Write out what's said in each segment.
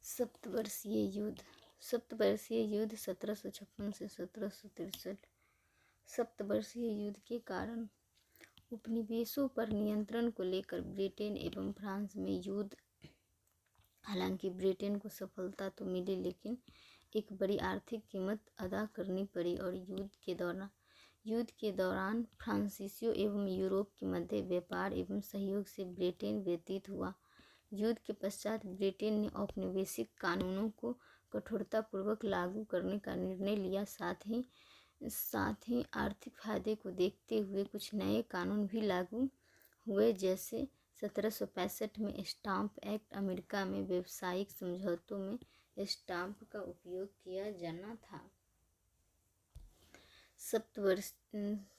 सप्तवर्षीय युद्ध। सप्तवर्षीय युद्ध 1756 से 1763। सप्तवर्षीय युद्ध के कारण उपनिवेशों पर नियंत्रण को लेकर ब्रिटेन एवं फ्रांस में युद्ध। हालांकि ब्रिटेन को सफलता तो मिली, लेकिन एक बड़ी आर्थिक कीमत अदा करनी पड़ी और युद्ध के दौरान फ्रांसीसियों एवं यूरोप के मध्य व्यापार एवं सहयोग से ब्रिटेन व्यतीत हुआ। युद्ध के पश्चात ब्रिटेन ने औपनिवेशिक कानूनों को कठोरतापूर्वक लागू करने का निर्णय लिया। साथ ही आर्थिक फायदे को देखते हुए कुछ नए कानून भी लागू हुए, जैसे 1765 में स्टाम्प एक्ट। अमेरिका में व्यावसायिक समझौतों में स्टाम्प का उपयोग किया जाना था।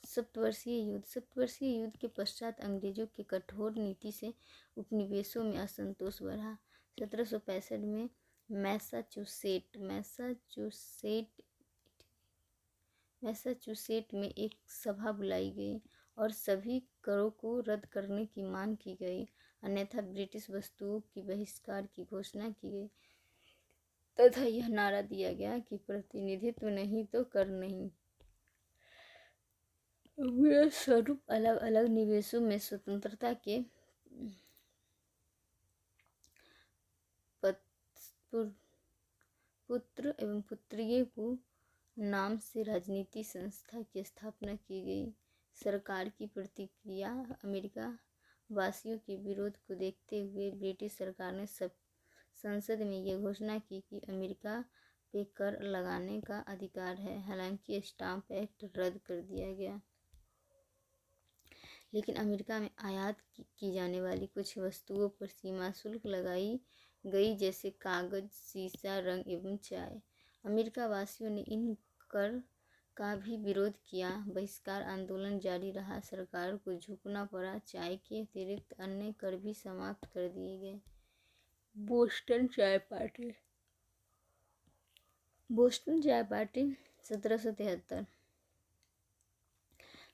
सप्तवर्षीय युद्ध के पश्चात अंग्रेजों की कठोर नीति से उपनिवेशों में असंतोष बढ़ा। 1765 में मैसाचुसेट में एक सभा बुलाई गई और सभी करों को रद्द करने की मांग की गई, अन्यथा ब्रिटिश वस्तुओं की बहिष्कार की घोषणा की गई तथा यह नारा दिया गया कि प्रतिनिधित्व नहीं तो कर नहीं। स्वरूप अलग अलग निवेशों में स्वतंत्रता के पुत्र एवं पुत्रियों को नाम से राजनीति संस्था की स्थापना की गई। सरकार की प्रतिक्रिया। अमेरिका वासियों के विरोध को देखते हुए ब्रिटिश सरकार ने संसद में यह घोषणा की कि अमेरिका पे कर लगाने का अधिकार है। हालांकि स्टाम्प एक्ट रद्द कर दिया गया, लेकिन अमेरिका में आयात की जाने वाली कुछ वस्तुओं पर सीमा शुल्क लगाई गई, जैसे कागज, सीसा, रंग एवं चाय। अमेरिका वासियों ने इन कर का भी विरोध किया। बहिष्कार आंदोलन जारी रहा। सरकार को झुकना पड़ा। चाय के अतिरिक्त अन्य कर भी समाप्त कर दिए गए। बोस्टन चाय पार्टी। 1773।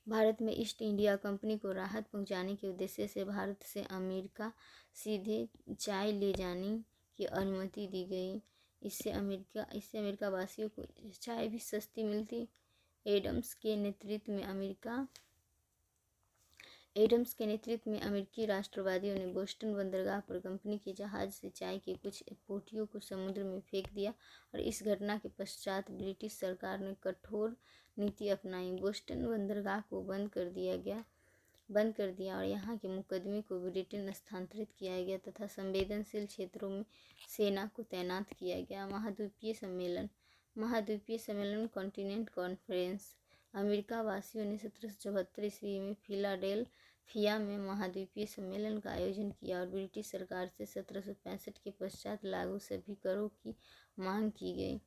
भारत में ईस्ट इंडिया कंपनी को राहत पहुंचाने के उद्देश्य से भारत से अमेरिका सीधे चाय ले जाने की अनुमति दी गई। इससे अमेरिका वासियों को चाय भी सस्ती मिलती। एडम्स के नेतृत्व में अमेरिकी राष्ट्रवादियों ने बोस्टन बंदरगाह पर कंपनी के जहाज से चाय के कुछ पोटियों को समुद्र में फेंक दिया और इस घटना के पश्चात ब्रिटिश सरकार ने कठोर नीति अपनाई। बोस्टन बंदरगाह को बंद कर दिया और यहाँ के मुकदमे को ब्रिटेन स्थानांतरित किया गया तथा संवेदनशील क्षेत्रों में सेना को तैनात किया गया। महाद्वीपीय सम्मेलन कॉन्टिनेंट कॉन्फ्रेंस। अमेरिका वासियों ने 1774 ईस्वी में फिलाडेल्फिया में महाद्वीपीय सम्मेलन का आयोजन किया और ब्रिटिश सरकार से 1765 के पश्चात लागू सभी करों की मांग की गई।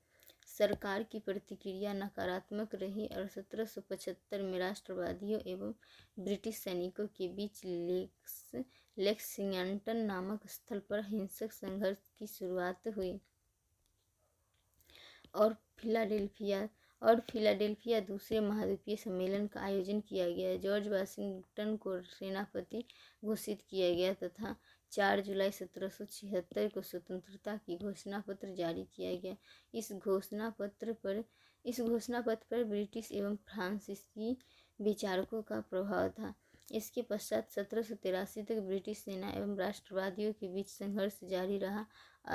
सरकार की प्रतिक्रिया नकारात्मक रही और 1775 में राष्ट्रवादियों एवं ब्रिटिश सैनिकों के बीच लेक्सिंगटन नामक स्थल पर हिंसक संघर्ष की शुरुआत हुई और फिलाडेल्फिया दूसरे महाद्वीपीय सम्मेलन का आयोजन किया गया। जॉर्ज वाशिंगटन को सेनापति घोषित किया गया तथा 4 जुलाई 1776 को स्वतंत्रता की घोषणा पत्र जारी किया गया। इस घोषणा पत्र पर ब्रिटिश एवं फ्रांसीसी विचारकों का प्रभाव था। इसके पश्चात 1783 तक ब्रिटिश सेना एवं राष्ट्रवादियों के बीच संघर्ष जारी रहा।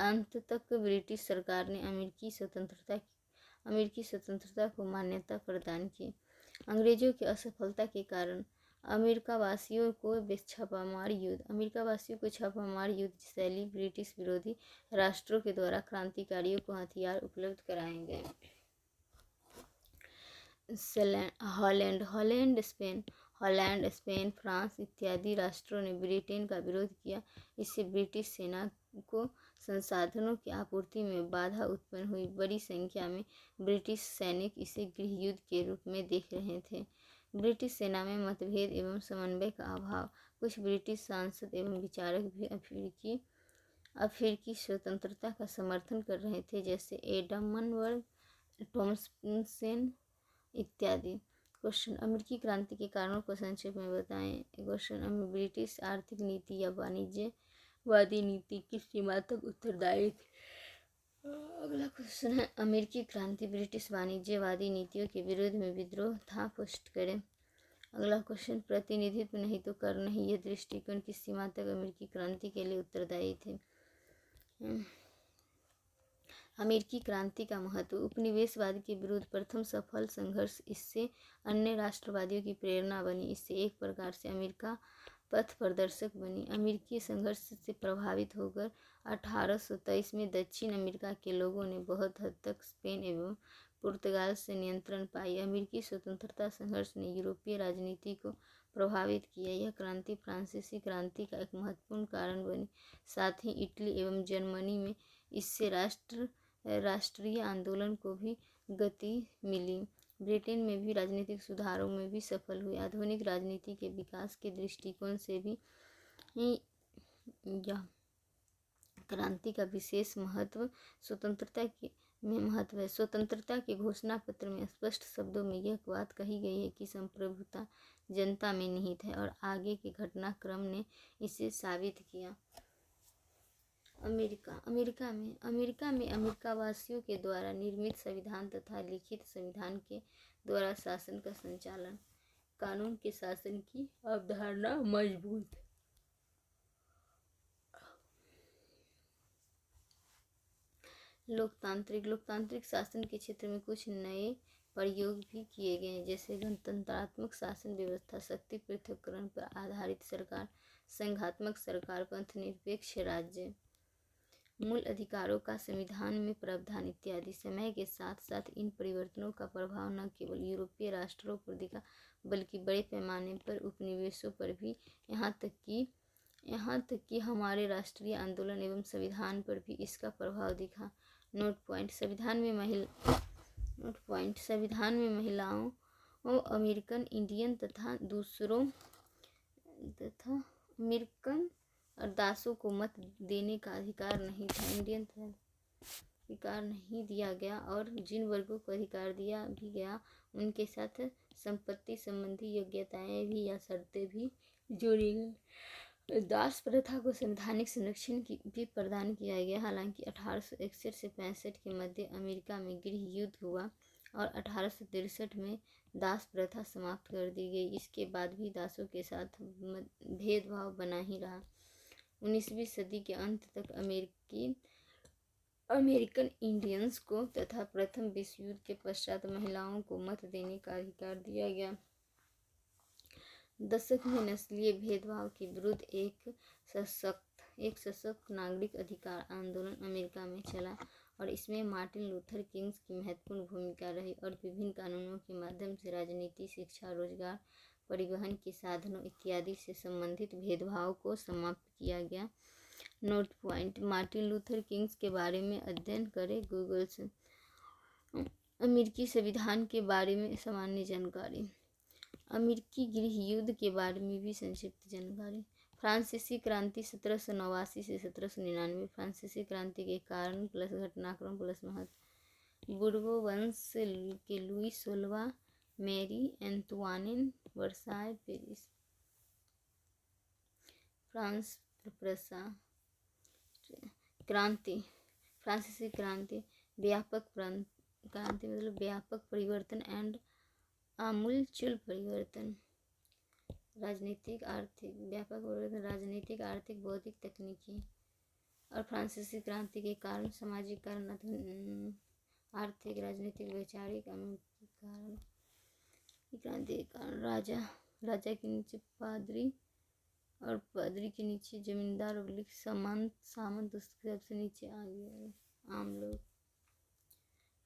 अंत तक ब्रिटिश सरकार ने अमेरिकी स्वतंत्रता को मान्यता प्रदान की। अंग्रेजों की असफलता के कारण अमेरिका वासियों को छापामार युद्ध शैली ब्रिटिश विरोधी राष्ट्रों के द्वारा क्रांतिकारियों को हथियार उपलब्ध कराए गए। हॉलैंड, स्पेन, फ्रांस इत्यादि राष्ट्रों ने ब्रिटेन का विरोध किया। इससे ब्रिटिश सेना को संसाधनों की आपूर्ति में बाधा उत्पन्न हुई। बड़ी संख्या में ब्रिटिश सैनिक इसे गृहयुद्ध के रूप में देख रहे थे। ब्रिटिश सेना में मतभेद एवं समन्वय का अभाव। कुछ ब्रिटिश सांसद एवं विचारक भी अफ्रीकी स्वतंत्रता का समर्थन कर रहे थे, जैसे एडमंड टॉम्सन इत्यादि। क्वेश्चन, अमेरिकी क्रांति के कारणों को संक्षेप में बताएं। क्वेश्चन, ब्रिटिश आर्थिक नीति या वाणिज्यवादी नीति किस सीमा तक उत्तरदायी थी? अगला क्वेश्चन है, अमेरिकी क्रांति ब्रिटिश वाणिज्यवादी नीतियों के विरोध में विद्रोह था, पुष्ट करें। अगला क्वेश्चन, प्रतिनिधित्व नहीं तो कर नहीं, यह दृष्टिकोण किस सीमा तक अमेरिकी क्रांति के लिए उत्तरदायी थे? अमेरिकी क्रांति का महत्व, उपनिवेशवाद के विरुद्ध प्रथम सफल संघर्ष, इससे अन्य राष्ट्रवादियों की प्रेरणा बनी, इससे एक प्रकार से अमेरिका पथ प्रदर्शक बनी। अमेरिकी संघर्ष से प्रभावित होकर 1823 में दक्षिण अमेरिका के लोगों ने बहुत हद तक स्पेन एवं पुर्तगाल से नियंत्रण पाई। अमेरिकी स्वतंत्रता संघर्ष ने यूरोपीय राजनीति को प्रभावित किया। यह क्रांति फ्रांसीसी क्रांति का एक महत्वपूर्ण कारण बनी। साथ ही इटली एवं जर्मनी में इससे राष्ट्रीय आंदोलन को भी गति मिली। ब्रिटेन में भी राजनीतिक सुधारों में भी सफल हुए। आधुनिक राजनीति के विकास के दृष्टिकोण से भी यह क्रांति का विशेष महत्व है। स्वतंत्रता के घोषणा पत्र में स्पष्ट शब्दों में यह बात कही गई है कि संप्रभुता जनता में निहित है और आगे के घटनाक्रम ने इसे साबित किया। अमेरिका में अमेरिकावासियों के द्वारा निर्मित संविधान तथा लिखित संविधान के द्वारा शासन का संचालन, कानून के शासन की अवधारणा मजबूत। लोकतांत्रिक शासन के क्षेत्र में कुछ नए प्रयोग भी किए गए हैं, जैसे गणतंत्रात्मक शासन व्यवस्था, शक्ति पृथक्करण पर आधारित सरकार, संघात्मक सरकार, पंथनिरपेक्ष राज्य, मूल अधिकारों का संविधान में प्रावधान इत्यादि। समय के साथ साथ इन परिवर्तनों का प्रभाव न केवल यूरोपीय राष्ट्रों पर दिखा बल्कि बड़े पैमाने पर उपनिवेशों पर भी, यहाँ तक कि हमारे राष्ट्रीय आंदोलन एवं संविधान पर भी इसका प्रभाव दिखा। नोट पॉइंट, संविधान में महिलाओं, अमेरिकन इंडियन तथा अमेरिकन और दासों को मत देने का अधिकार नहीं था। अधिकार नहीं दिया गया और जिन वर्गों को अधिकार दिया भी गया उनके साथ संपत्ति संबंधी योग्यताएं भी या शर्तें भी जोड़ी गई। दास प्रथा को संवैधानिक संरक्षण भी प्रदान किया गया। हालांकि 1861 से 65 के मध्य अमेरिका में गृह युद्ध हुआ और 1863 में दास प्रथा समाप्त कर दी गई। इसके बाद भी दासों के साथ भेदभाव बना ही रहा। 19वीं सदी के अंत तक अमेरिकन इंडियंस को तथा प्रथम विश्व युद्ध के पश्चात महिलाओं को मत देने का अधिकार दिया गया। दशक में नस्लीय भेदभाव के विरुद्ध एक सशक्त नागरिक अधिकार आंदोलन अमेरिका में चला और इसमें मार्टिन लूथर किंग की महत्वपूर्ण भूमिका रही और विभिन्न कानूनों के माध्यम से राजनीति, शिक्षा, रोजगार, परिवहन के साधनों इत्यादि से संबंधित भेदभाव को समाप्त किया गया। Note point, Martin Luther king के बारे में अध्ययन करें गूगल से। अमेरिकी संविधान के बारे में सामान्य जानकारी, अमेरिकी गृह युद्ध के बारे में भी संक्षिप्त जानकारी। फ्रांसीसी क्रांति 1789 से 1799, फ्रांसीसी क्रांति के कारण प्लस घटनाक्रम प्लस महत्व। बुर्गो वंश के लुई 16वां, Marie Antoinette, Versailles, Paris. France क्रांति, फ्रांसीसी क्रांति, व्यापक क्रांति मतलब व्यापक परिवर्तन एंड आमूलचूल परिवर्तन। राजनीतिक आर्थिक, व्यापक परिवर्तन राजनीतिक, आर्थिक, बौद्धिक, तकनीकी। और फ्रांसीसी क्रांति के कारण सामाजिक कारण, आर्थिक, राजनीतिक, वैचारिक कारण। क्रांति के कारण राजा के नीचे पादरी और पादरी के नीचे जमींदार और सामंत उसके सबसे नीचे आ गए आम लोग।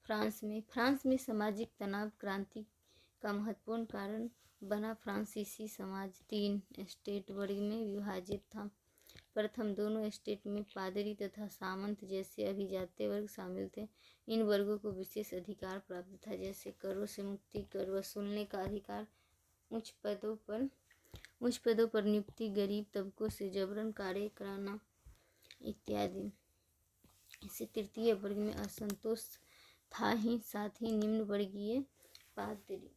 फ्रांस में सामाजिक तनाव क्रांति का महत्वपूर्ण कारण बना। फ्रांसीसी समाज 3 स्टेट वर्ग में विभाजित था। प्रथम दोनों स्टेट में पादरी तथा सामंत जैसे अभिजात्य वर्ग शामिल थे। इन वर्गों को विशेष अधिकार प्राप्त था, जैसे करों से मुक्ति, कर वसूलने का अधिकार, उच्च पदों पर नियुक्ति, गरीब तबकों से जबरन कार्य कराना इत्यादि। इससे तृतीय वर्ग में असंतोष था ही, साथ ही निम्न वर्गीय पादरी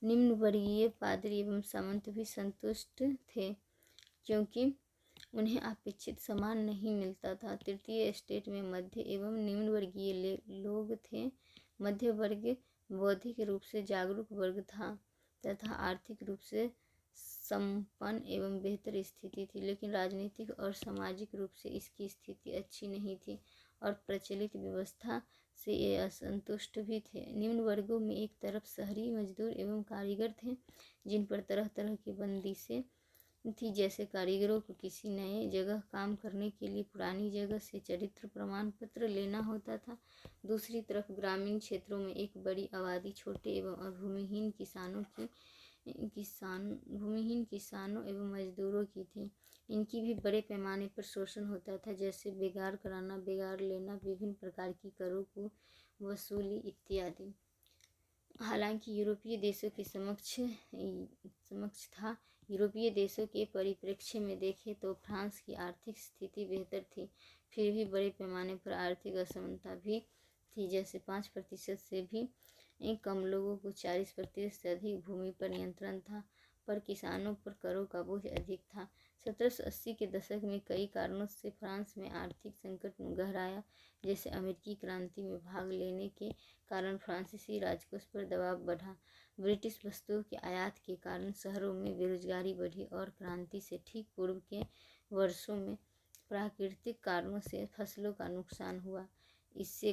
निम्न वर्गीय पादरी एवं सामंत भी संतुष्ट थे, क्योंकि उन्हें अपेक्षित सम्मान नहीं मिलता था। तृतीय एस्टेट में मध्य एवं निम्न वर्गीय लोग थे। मध्य वर्ग बौद्धिक रूप से जागरूक वर्ग था तथा आर्थिक रूप से संपन्न एवं बेहतर स्थिति थी, लेकिन राजनीतिक और सामाजिक रूप से इसकी स्थिति अच्छी नहीं थी और प्रचलित व्यवस्था से ये असंतुष्ट भी थे। निम्न वर्गों में एक तरफ शहरी मजदूर एवं कारीगर थे, जिन पर तरह तरह की बंदिशें थी, जैसे कारीगरों को किसी नए जगह काम करने के लिए पुरानी जगह से चरित्र प्रमाण पत्र लेना होता था। दूसरी तरफ ग्रामीण क्षेत्रों में एक बड़ी आबादी छोटे एवं भूमिहीन किसानों एवं मजदूरों की थी। इनकी भी बड़े पैमाने पर शोषण होता था, जैसे बेगार कराना, बेगार लेना, विभिन्न प्रकार की करों को वसूली इत्यादि। हालांकि यूरोपीय देशों के समक्ष था। यूरोपीय देशों के परिप्रेक्ष्य में देखें तो फ्रांस की आर्थिक स्थिति बेहतर थी, फिर भी बड़े पैमाने पर आर्थिक असमानता भी थी, जैसे 5% से भी कम लोगों को 40% से अधिक भूमि पर नियंत्रण था, पर किसानों पर करों का बोझ अधिक था। 1780 के दशक में कई कारणों से फ्रांस में आर्थिक संकट गहराया, जैसे अमेरिकी क्रांति में भाग लेने के कारण फ्रांसीसी राजकोष पर दबाव बढ़ा, ब्रिटिश वस्तुओं के आयात के कारण शहरों में बेरोजगारी बढ़ी और क्रांति से ठीक पूर्व के वर्षों में प्राकृतिक कारणों से फसलों का नुकसान हुआ। इससे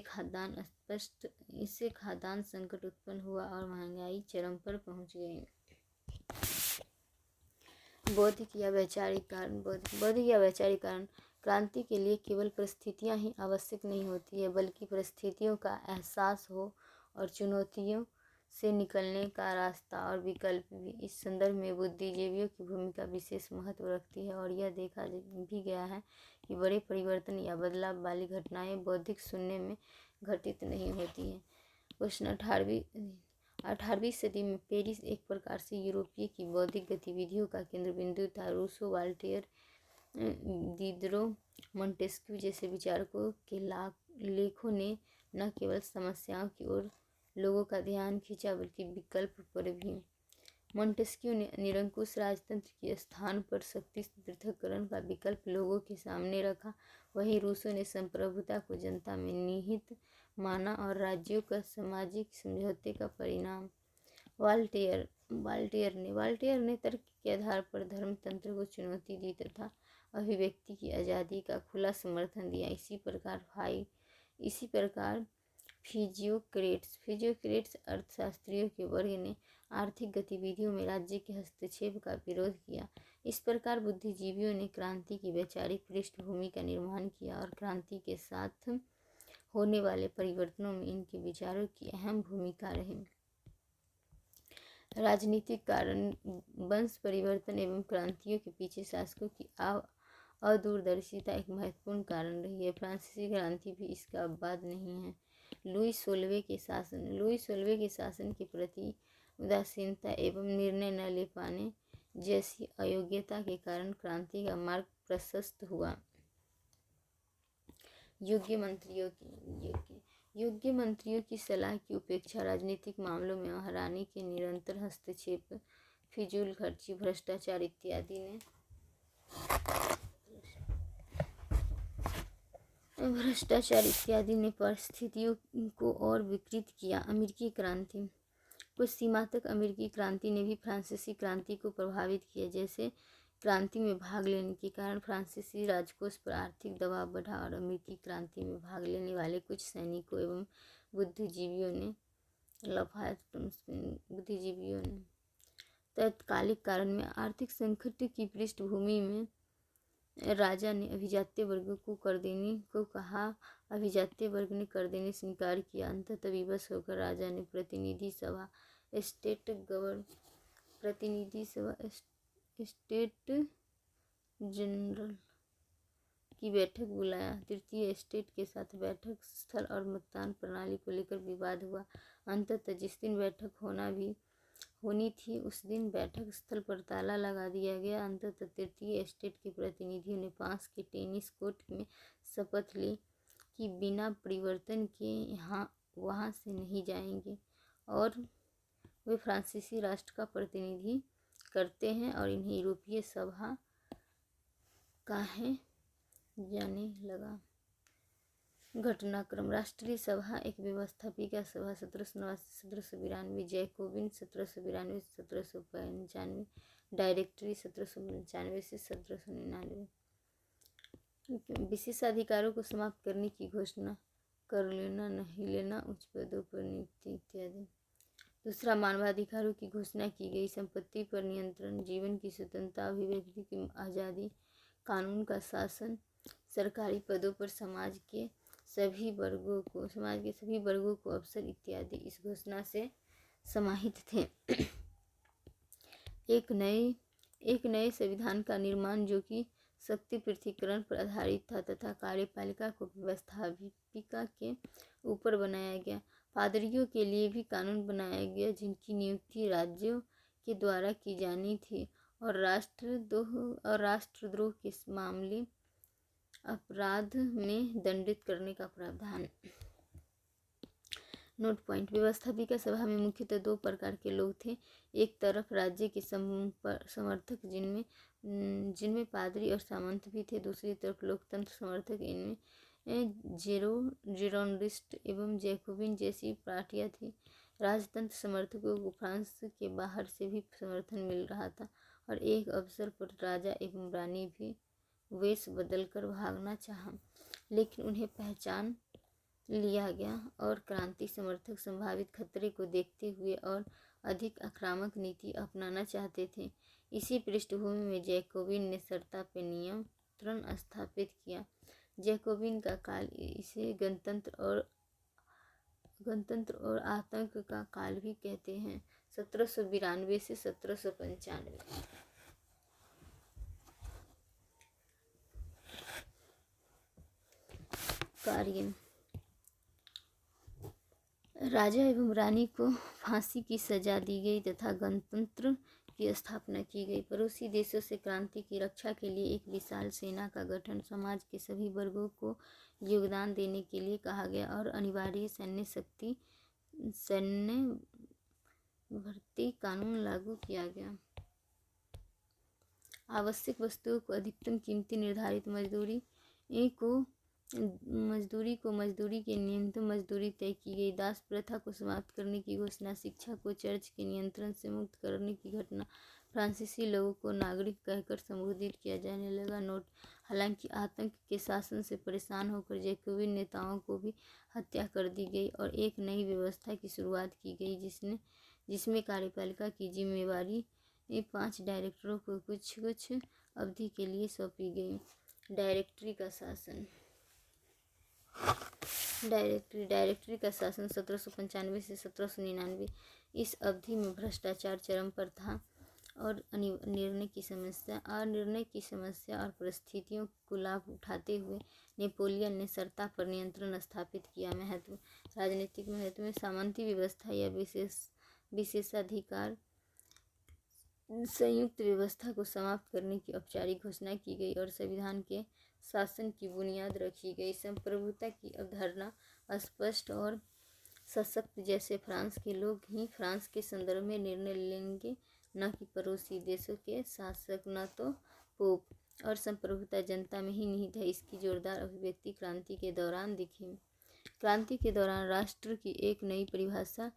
खाद्यान्न संकट उत्पन्न हुआ और महंगाई चरम पर पहुंच गई। बौद्धिक या वैचारिक कारण क्रांति के लिए केवल परिस्थितियां ही आवश्यक नहीं होती है, बल्कि परिस्थितियों का एहसास हो और चुनौतियों से निकलने का रास्ता और विकल्प भी। इस संदर्भ में बुद्धिजीवियों की भूमिका विशेष महत्व रखती है और यह देखा भी गया है कि बड़े परिवर्तन या बदलाव वाली घटनाएं बौद्धिक शून्य में घटित नहीं होती हैं। क्वेश्चन 18वीं सदी में पेरिस एक प्रकार से यूरोपीय की बौद्धिक गतिविधियों का केंद्र बिंदु था। रूसो, वॉल्टेयर, दिदरो, मोंटेस्क्यू जैसे विचारकों के लेखों ने न केवल समस्याओं की ओर लोगों का ध्यान खींचा, बल्कि विकल्प पर भी। मोंटेस्क्यू ने निरंकुश राजतंत्र के स्थान पर शक्ति पृथक्करण का विकल्प लोगों के सामने रखा। वहीं रूसो ने संप्रभुता को जनता में निहित माना और राज्यों का सामाजिक समझौते का परिणाम। वाल्टेयर ने तर्क के आधार पर धर्मतंत्र को चुनौती दी तथा अभिव्यक्ति की आज़ादी का खुला समर्थन दिया। इसी प्रकार फिजियोक्रेट्स अर्थशास्त्रियों के वर्ग ने आर्थिक गतिविधियों में राज्य के हस्तक्षेप का विरोध किया। इस प्रकार बुद्धिजीवियों ने क्रांति की वैचारिक पृष्ठभूमि का निर्माण किया और क्रांति के साथ होने वाले परिवर्तनों में इनके विचारों की अहम भूमिका रही। राजनीतिक कारण वंश परिवर्तन एवं क्रांतियों के पीछे शासकों की अदूरदर्शिता एक महत्वपूर्ण कारण रही है। फ्रांसीसी क्रांति भी इसका अपवाद नहीं है। लुई सोलहवें के शासन के प्रति उदासीनता एवं निर्णय न ले पाने जैसी अयोग्यता के कारण क्रांति का मार्ग प्रशस्त हुआ। योग्य मंत्रियों की सलाह की उपेक्षा, राजनीतिक मामलों में महारानी के निरंतर हस्तक्षेप, फिजूल खर्ची, भ्रष्टाचार इत्यादि ने परिस्थितियों को और विकृत किया। अमेरिकी क्रांति। कुछ सीमा तक अमेरिकी क्रांति ने भी फ्रांसीसी क्रांति को प्रभावित किया। जैसे क्रांति में भाग लेने के कारण फ्रांसीसी राजकोष पर आर्थिक दबाव बढ़ा और अमेरिकी क्रांति में भाग लेने वाले कुछ सैनिकों एवं बुद्धिजीवियों ने तत्कालिक कारण में आर्थिक संकट की पृष्ठभूमि में राजा ने अभिजात्य वर्ग को कर देने को कहा। अभिजात्य वर्ग ने कर देने से इनकार किया। अंततः विवश होकर राजा ने प्रतिनिधि सभा स्टेट जनरल की बैठक बुलाया। तृतीय एस्टेट के साथ बैठक स्थल और मतदान प्रणाली को लेकर विवाद हुआ। अंततः जिस दिन बैठक होनी थी उस दिन बैठक स्थल पर ताला लगा दिया गया। अंततः तृतीय एस्टेट के प्रतिनिधियों ने पास के टेनिस कोर्ट में शपथ ली कि बिना परिवर्तन के वहाँ से नहीं जाएंगे और वे फ्रांसीसी राष्ट्र का प्रतिनिधि करते हैं और इन्हें यूरोपीय सभा कहा जाने लगा। घटनाक्रम: राष्ट्रीय सभा एक व्यवस्थापिका सभा 1789-1792, जैकोबिन 1792-1795, डायरेक्टरी 1795 से 1799। विशेषाधिकारों को समाप्त करने की घोषणा, कर लेना नहीं लेना, उच्च पदों पर नियुक्ति इत्यादि। दूसरा, मानवाधिकारों की घोषणा की गई, संपत्ति पर नियंत्रण, जीवन की स्वतंत्रता, अभिव्यक्ति की आज़ादी, कानून का शासन, सरकारी पदों पर समाज के सभी वर्गों को अवसर इत्यादि इस घोषणा से समाहित थे। एक नए संविधान का निर्माण जो कि शक्ति पृथक्करण पर आधारित था तथा कार्यपालिका को व्यवस्थापिका के ऊपर बनाया गया। पादरियों के लिए भी कानून बनाया गया जिनकी नियुक्ति राज्यों के द्वारा की जानी थी, और राष्ट्रद्रोह के मामले अपराध में दंडित करने का प्रावधान। नोट पॉइंट: व्यवस्थापिका सभा में मुख्यतः दो प्रकार के लोग थे। एक तरफ राज्य के समर्थक जिनमें पादरी और सामंत भी थे। दूसरी तरफ लोकतंत्र समर्थक, इनमें जिरोंडिस्ट एवं जैकोबिन जैसी पार्टियां थी। राजतंत्र समर्थकों को फ्रांस के बाहर से भी समर्थन मिल रहा था और एक अवसर पर राजा एवं रानी भी वेश बदलकर भागना चाहा, लेकिन उन्हें पहचान लिया गया और क्रांति समर्थक संभावित खतरे को देखते हुए और अधिक आक्रामक नीति अपनाना चाहते थे। इसी पृष्ठभूमि में जैकोबिन ने सत्ता पर नियंत्रण स्थापित किया। जैकोबिन का काल इसे गणतंत्र और आतंक का काल भी कहते हैं। 1792 से 1795। कार्य: राजा एवं रानी को फांसी की सजा दी गई तथा गणतंत्र की स्थापना की गई। पड़ोसी देशों से क्रांति की रक्षा के लिए एक विशाल सेना का गठन, समाज के सभी वर्गों को योगदान देने के लिए कहा गया और अनिवार्य सैन्य भर्ती कानून लागू किया गया। आवश्यक वस्तुओं को अधिकतम कीमतें निर्धारित, मजदूरी के न्यूनतम मजदूरी तय की गई। दास प्रथा को समाप्त करने की घोषणा। शिक्षा को चर्च के नियंत्रण से मुक्त करने की घटना। फ्रांसीसी लोगों को नागरिक कहकर संबोधित किया जाने लगा। नोट: हालांकि आतंक के शासन से परेशान होकर जैकोबिन नेताओं को भी हत्या कर दी गई और एक नई व्यवस्था की शुरुआत की गई जिसमें कार्यपालिका की जिम्मेवारी 5 डायरेक्टरों को कुछ अवधि के लिए सौंपी गई। डायरेक्टरी का शासन 1795 से 1799। इस अवधि में भ्रष्टाचार चरम पर था और निर्णय की समस्या और परिस्थितियों को लाभ उठाते हुए नेपोलियन ने सत्ता पर नियंत्रण स्थापित किया। महत्व: राजनीतिक महत्व में सामंती व्यवस्था या विशेषाधिकार संयुक्त व्यवस्था को समाप्त करने की औपचारिक घोषणा की गई और संविधान के शासन की बुनियाद रखी गई। संप्रभुता की अवधारणा स्पष्ट और सशक्त, जैसे फ्रांस के लोग ही फ्रांस के संदर्भ में निर्णय लेंगे, न कि पड़ोसी देशों के शासक, न तो पोप। और संप्रभुता जनता में ही निहित है। इसकी जोरदार अभिव्यक्ति क्रांति के दौरान दिखी। क्रांति के दौरान राष्ट्र की एक नई परिभाषा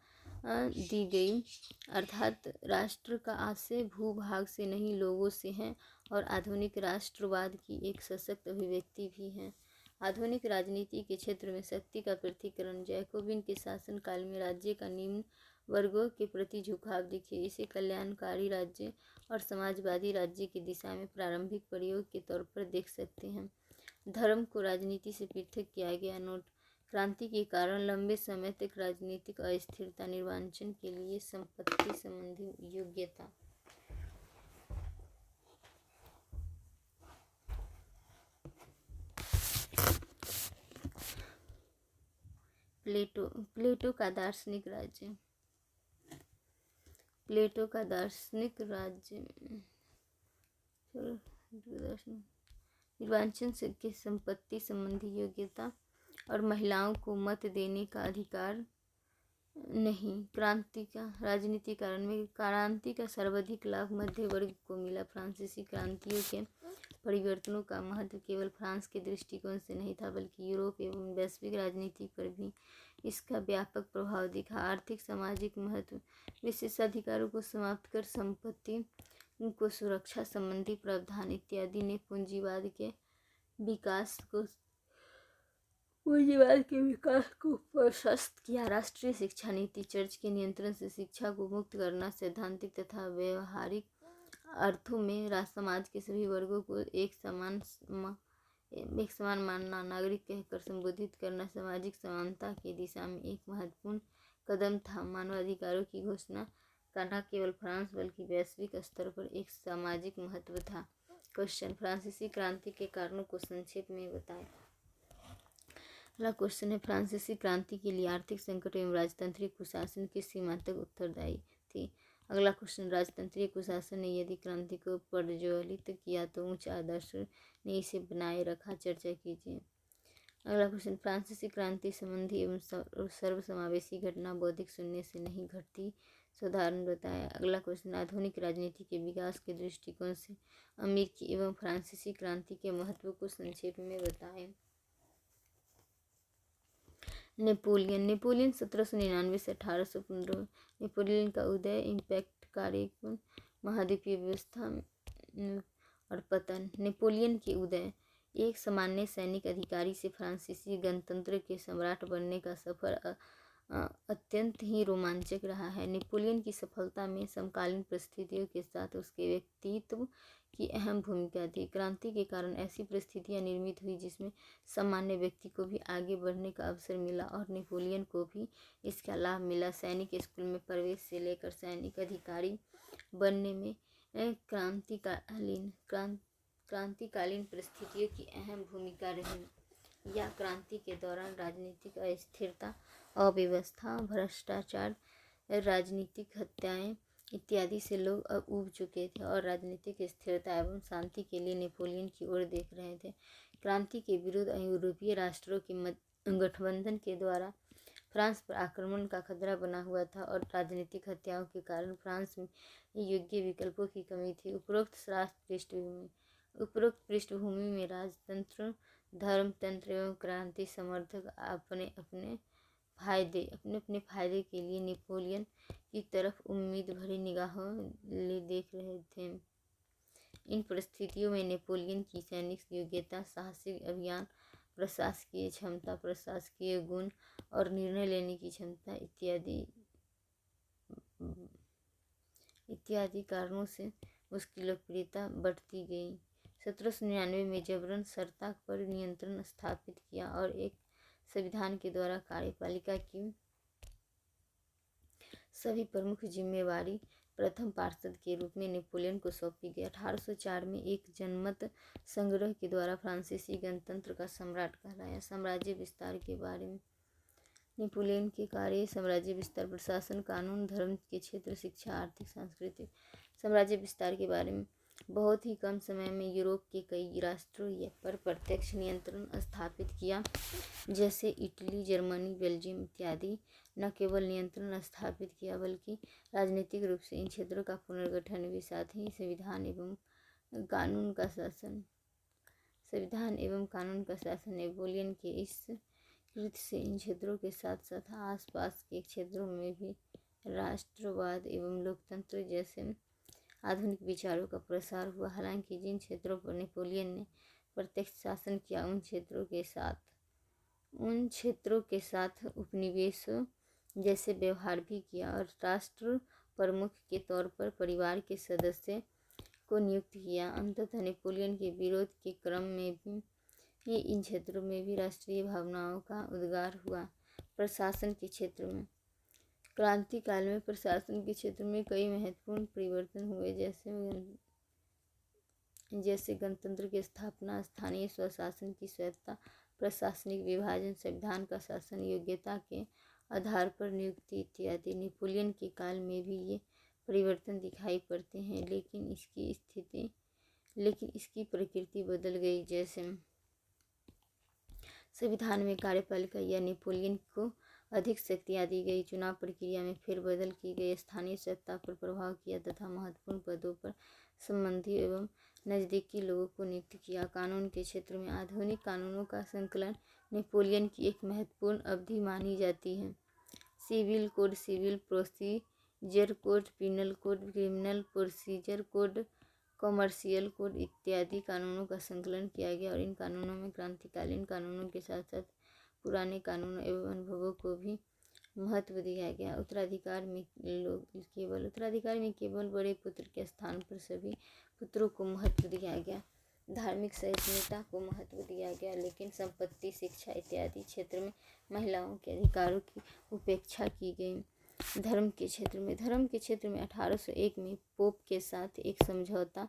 दी गई, अर्थात राष्ट्र का आशय भूभाग से नहीं लोगों से है और आधुनिक राष्ट्रवाद की एक सशक्त अभिव्यक्ति भी है। आधुनिक राजनीति के क्षेत्र में शक्ति का पृथक्करण। जैकोबिन के शासन काल में राज्य का निम्न वर्गों के प्रति झुकाव दिखे। इसे कल्याणकारी राज्य और समाजवादी राज्य की दिशा में प्रारंभिक प्रयोग के तौर पर देख सकते हैं। धर्म को राजनीति से पृथक किया गया। नोट: क्रांति के कारण लंबे समय तक राजनीतिक अस्थिरता। निर्वाचन के लिए संपत्ति संबंधी योग्यता। प्लेटो का दार्शनिक राज्य। निर्वाचन के संपत्ति संबंधी योग्यता और महिलाओं को मत देने का अधिकार नहीं। क्रांति का राजनीति कारण में क्रांति का सर्वाधिक लाभ मध्य वर्ग को मिला। फ्रांसीसी क्रांतियों के परिवर्तनों का महत्व केवल फ्रांस के दृष्टिकोण से नहीं था, बल्कि यूरोप एवं वैश्विक राजनीति पर भी इसका व्यापक प्रभाव दिखा। आर्थिक सामाजिक महत्व, विशेषाधिकारों को समाप्त कर संपत्ति को सुरक्षा संबंधी प्रावधान इत्यादि ने पूंजीवाद के विकास को प्रशस्त किया। राष्ट्रीय शिक्षा नीति, चर्च के नियंत्रण से शिक्षा को मुक्त करना, सैद्धांतिक तथा व्यवहारिक अर्थों में समाज के सभी वर्गों को एक समान मानना, नागरिक कहकर संबोधित करना सामाजिक समानता की दिशा में एक महत्वपूर्ण कदम था। मानवाधिकारों की घोषणा का न केवल फ्रांस बल्कि वैश्विक स्तर पर एक सामाजिक महत्व था। क्वेश्चन, फ्रांसीसी क्रांति के कारणों को संक्षेप में बताएं। अगला क्वेश्चन है, फ्रांसीसी क्रांति के लिए आर्थिक संकट एवं राजतंत्रीय कुशासन किस सीमा तक उत्तरदायी थी। अगला क्वेश्चन, राजतंत्रीय कुशासन ने यदि क्रांति को प्रज्वलित किया तो उच्च आदर्श ने इसे बनाए रखा। चर्चा कीजिए। अगला क्वेश्चन, फ्रांसीसी क्रांति संबंधी एवं सर्वसमावेशी घटना बौद्धिक शून्य से नहीं घटती, उदाहरण बताएं। अगला क्वेश्चन, आधुनिक राजनीति के विकास के दृष्टिकोण से अमेरिकी एवं फ्रांसीसी क्रांति के महत्व को संक्षेप में बताएं। नेपोलियन 1799 से 1815। नेपोलियन का उदय, इम्पैक्ट, कार्यक्रम, महाद्वीपीय व्यवस्था और पतन। नेपोलियन के उदय, एक सामान्य सैनिक अधिकारी से फ्रांसीसी गणतंत्र के सम्राट बनने का सफर अत्यंत ही रोमांचक रहा है। नेपोलियन की सफलता में समकालीन परिस्थितियों के साथ उसके व्यक्तित्व की अहम भूमिका थी। क्रांति के कारण ऐसी परिस्थितियां निर्मित हुई जिसमें सामान्य व्यक्ति को भी आगे बढ़ने का अवसर मिला और नेपोलियन को भी इसका लाभ मिला। सैनिक स्कूल में प्रवेश से लेकर सैनिक अधिकारी बनने में क्रांतिकालीन परिस्थितियों की अहम भूमिका रही। या क्रांति के दौरान राजनीतिक अस्थिरता, अव्यवस्था, भ्रष्टाचार, राजनीतिक हत्याएं इत्यादि से लोग ऊब चुके थे और राजनीतिक स्थिरता एवं शांति के लिए नेपोलियन की ओर देख रहे थे। क्रांति के विरुद्ध यूरोपीय राष्ट्रों के गठबंधन के द्वारा फ्रांस पर आक्रमण का खतरा बना हुआ था और राजनीतिक हत्याओं के कारण फ्रांस में योग्य विकल्पों की कमी थी। उपरोक्त पृष्ठभूमि में राजतंत्र, धर्मतंत्र एवं क्रांति समर्थक अपने अपने फायदे के लिए नेपोलियन की तरफ उम्मीद भरी निगाहों ले देख रहे थे। इन परिस्थितियों में नेपोलियन की सैनिक योग्यता, साहसिक अभियान, प्रशासकीय क्षमता, प्रशासकीय गुण और निर्णय लेने की क्षमता इत्यादि कारणों से उसकी लोकप्रियता बढ़ती गई। 1799 में जबरन सत्ता पर नियंत्रण स्थापित किया और एक संविधान के द्वारा कार्यपालिका की सभी प्रमुख जिम्मेवारी प्रथम पार्षद के रूप में नेपोलियन को सौंपी गई। 1804 में एक जनमत संग्रह के द्वारा फ्रांसीसी गणतंत्र का सम्राट कहलाया। साम्राज्य विस्तार के बारे में नेपोलियन के कार्य, साम्राज्य विस्तार, प्रशासन, कानून, धर्म के क्षेत्र, शिक्षा, आर्थिक, सांस्कृतिक। साम्राज्य विस्तार के बारे में बहुत ही कम समय में यूरोप के कई राष्ट्रों पर प्रत्यक्ष नियंत्रण स्थापित किया, जैसे इटली, जर्मनी, बेल्जियम इत्यादि। न केवल नियंत्रण स्थापित किया बल्कि राजनीतिक रूप से इन क्षेत्रों का पुनर्गठन भी, साथ ही संविधान एवं कानून का शासन। नेपोलियन के इस कृत्य से इन क्षेत्रों के साथ साथ आसपास के क्षेत्रों में भी राष्ट्रवाद एवं लोकतंत्र जैसे आधुनिक विचारों का प्रसार हुआ। हालांकि जिन क्षेत्रों पर नेपोलियन ने प्रत्यक्ष शासन किया उन क्षेत्रों के साथ उपनिवेशों जैसे व्यवहार भी किया और राष्ट्र प्रमुख के तौर पर परिवार के सदस्य को नियुक्त किया। अंततः नेपोलियन के विरोध के क्रम में भी इन क्षेत्रों में भी राष्ट्रीय भावनाओं का उद्गार हुआ। प्रशासन के क्षेत्र में क्रांति काल में प्रशासन के क्षेत्र में कई महत्वपूर्ण परिवर्तन हुए, जैसे गणतंत्र की स्थापना, स्थानीय स्वशासन की स्वायत्तता, प्रशासनिक विभाजन, संविधान का शासन, योग्यता के आधार पर नियुक्ति इत्यादि। नेपोलियन के काल में भी ये परिवर्तन दिखाई पड़ते हैं, लेकिन इसकी प्रकृति बदल गई। जैसे संविधान में कार्यपालिका या नेपोलियन को अधिक शक्तियाँ दी गई, चुनाव प्रक्रिया में फेरबदल की गई, स्थानीय सत्ता पर प्रभाव किया तथा महत्वपूर्ण पदों पर संबंधी एवं नज़दीकी लोगों को नियुक्त किया। कानून के क्षेत्र में आधुनिक कानूनों का संकलन नेपोलियन की एक महत्वपूर्ण अवधि मानी जाती है। Civil code, civil procedure code, penal code, criminal procedure code, commercial code इत्यादि कानूनों का संकलन किया गया और इन कानूनों में क्रांतिकालीन कानूनों के साथ साथ पुराने कानूनों एवं अनुभवों को भी महत्व दिया गया। उत्तराधिकार में केवल बड़े पुत्र के स्थान पर सभी पुत्रों को महत्व दिया गया। धार्मिक सहिष्णुता को महत्व दिया गया, लेकिन संपत्ति, शिक्षा इत्यादि क्षेत्र में महिलाओं के अधिकारों की उपेक्षा की गई। धर्म के क्षेत्र में 1801 में पोप के साथ एक समझौता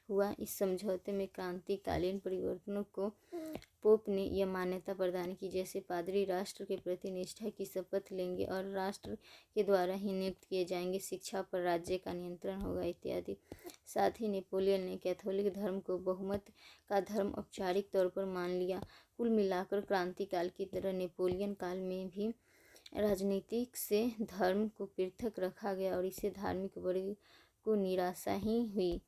हुआ। इस समझौते में क्रांतिकालीन परिवर्तनों को पोप ने यह मान्यता प्रदान की जैसे पादरी राष्ट्र के प्रति निष्ठा की शपथ लेंगे और राष्ट्र के द्वारा ही नियुक्त किए जाएंगे, शिक्षा पर राज्य का नियंत्रण होगा इत्यादि। साथ ही नेपोलियन ने कैथोलिक धर्म को बहुमत का धर्म औपचारिक तौर पर मान लिया। कुल मिलाकर क्रांतिकाल की तरह नेपोलियन काल में भी राजनीतिक से धर्म को पृथक रखा गया और इससे धार्मिक वर्ग को निराशा ही हुई।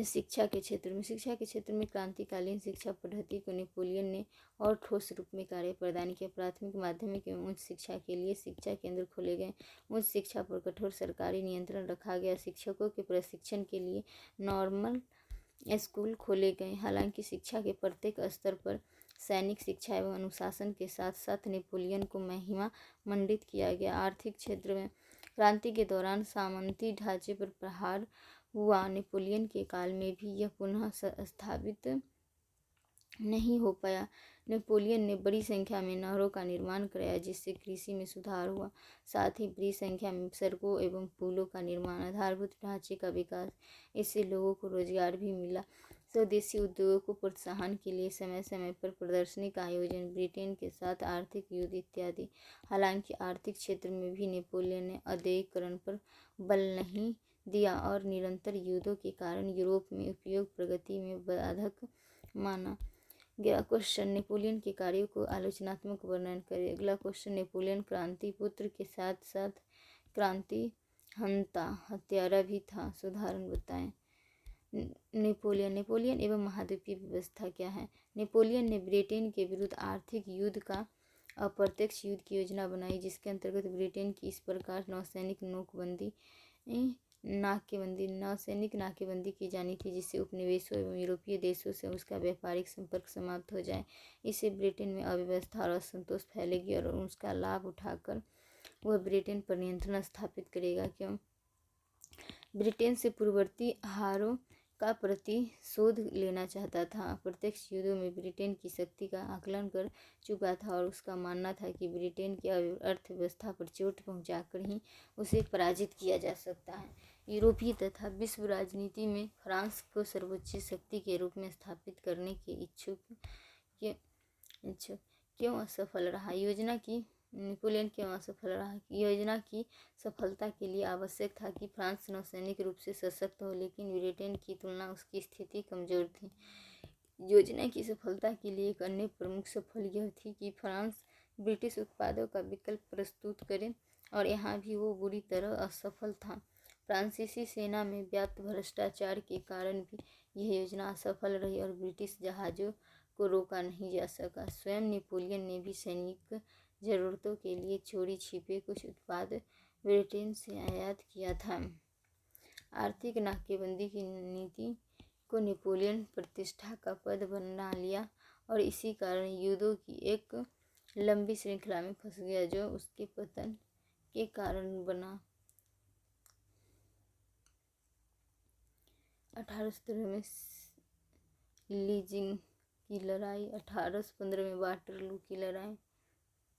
शिक्षा के क्षेत्र में क्रांतिकालीन शिक्षा पद्धति को नेपोलियन ने और ठोस रूप में कार्य प्रदान किया। प्राथमिक, माध्यमिक एवं उच्च शिक्षा के लिए शिक्षा केंद्र खोले गए। उच्च शिक्षा पर कठोर सरकारी नियंत्रण रखा गया। शिक्षकों के प्रशिक्षण के लिए नॉर्मल स्कूल खोले गए। हालांकि शिक्षा के प्रत्येक स्तर पर सैनिक शिक्षा एवं अनुशासन के साथ साथ नेपोलियन को महिमा मंडित किया गया। आर्थिक क्षेत्र में क्रांति के दौरान सामंती ढांचे पर प्रहार हुआ। नेपोलियन के काल में भी यह पुनः स्थापित नहीं हो पाया। नेपोलियन ने बड़ी संख्या में नहरों का निर्माण कराया जिससे कृषि में सुधार हुआ। साथ ही बड़ी संख्या में सड़कों एवं पुलों का निर्माण, आधारभूत ढांचे का विकास, इससे लोगों को रोजगार भी मिला। स्वदेशी उद्योगों को प्रोत्साहन के लिए समय समय पर प्रदर्शनी का आयोजन, ब्रिटेन के साथ आर्थिक युद्ध इत्यादि। हालांकि आर्थिक क्षेत्र में भी नेपोलियन ने औद्योगिकरण पर बल नहीं दिया और निरंतर युद्धों के कारण यूरोप में उपयोग प्रगति में बाधक माना गया। क्वेश्चन, नेपोलियन के कार्यों को आलोचनात्मक वर्णन करें। अगला क्वेश्चन, नेपोलियन क्रांति पुत्र के साथ साथ क्रांति हत्यारा भी था, उदाहरण बताएं। नेपोलियन एवं महाद्वीपीय व्यवस्था क्या है? नेपोलियन ने ब्रिटेन के विरुद्ध आर्थिक युद्ध का अप्रत्यक्ष युद्ध की योजना बनाई जिसके अंतर्गत ब्रिटेन की इस प्रकार नौसैनिक नाकेबंदी की जानी थी जिससे उपनिवेशों एवं यूरोपीय देशों से उसका व्यापारिक संपर्क समाप्त हो जाए। इससे ब्रिटेन में अव्यवस्था और असंतोष फैलेगी और उसका लाभ उठाकर वह ब्रिटेन पर नियंत्रण स्थापित करेगा। क्यों? ब्रिटेन से पूर्ववर्ती आहारों का प्रतिशोध लेना चाहता था। अप्रत्यक्ष युद्धों में ब्रिटेन की शक्ति का आकलन कर चुका था और उसका मानना था कि ब्रिटेन की अर्थव्यवस्था पर चोट पहुंचाकर ही उसे पराजित किया जा सकता है। यूरोपीय तथा विश्व राजनीति में फ्रांस को सर्वोच्च शक्ति के रूप में स्थापित करने के इच्छुक क्यों असफल रहा? नेपोलियन क्यों असफल रहा? योजना की सफलता के लिए आवश्यक था कि फ्रांस नौसैनिक रूप से सशक्त हो, लेकिन ब्रिटेन की तुलना उसकी स्थिति कमजोर थी। योजना की सफलता के लिए एक अन्य प्रमुख सफल यह थी कि फ्रांस ब्रिटिश उत्पादों का विकल्प प्रस्तुत करे और यहाँ भी वो बुरी तरह असफल था। फ्रांसीसी सेना में व्याप्त भ्रष्टाचार के कारण भी यह योजना असफल रही और ब्रिटिश जहाज़ों को रोका नहीं जा सका। स्वयं नेपोलियन ने भी सैनिक जरूरतों के लिए चोरी छिपे कुछ उत्पाद ब्रिटेन से आयात किया था। आर्थिक नाकेबंदी की नीति को नेपोलियन प्रतिष्ठा का पद बना लिया और इसी कारण युद्धों की एक लंबी श्रृंखला में फंस गया जो उसके पतन के कारण बना। 1817 में लीजिंग की लड़ाई, 1815 में वाटरलू की लड़ाई,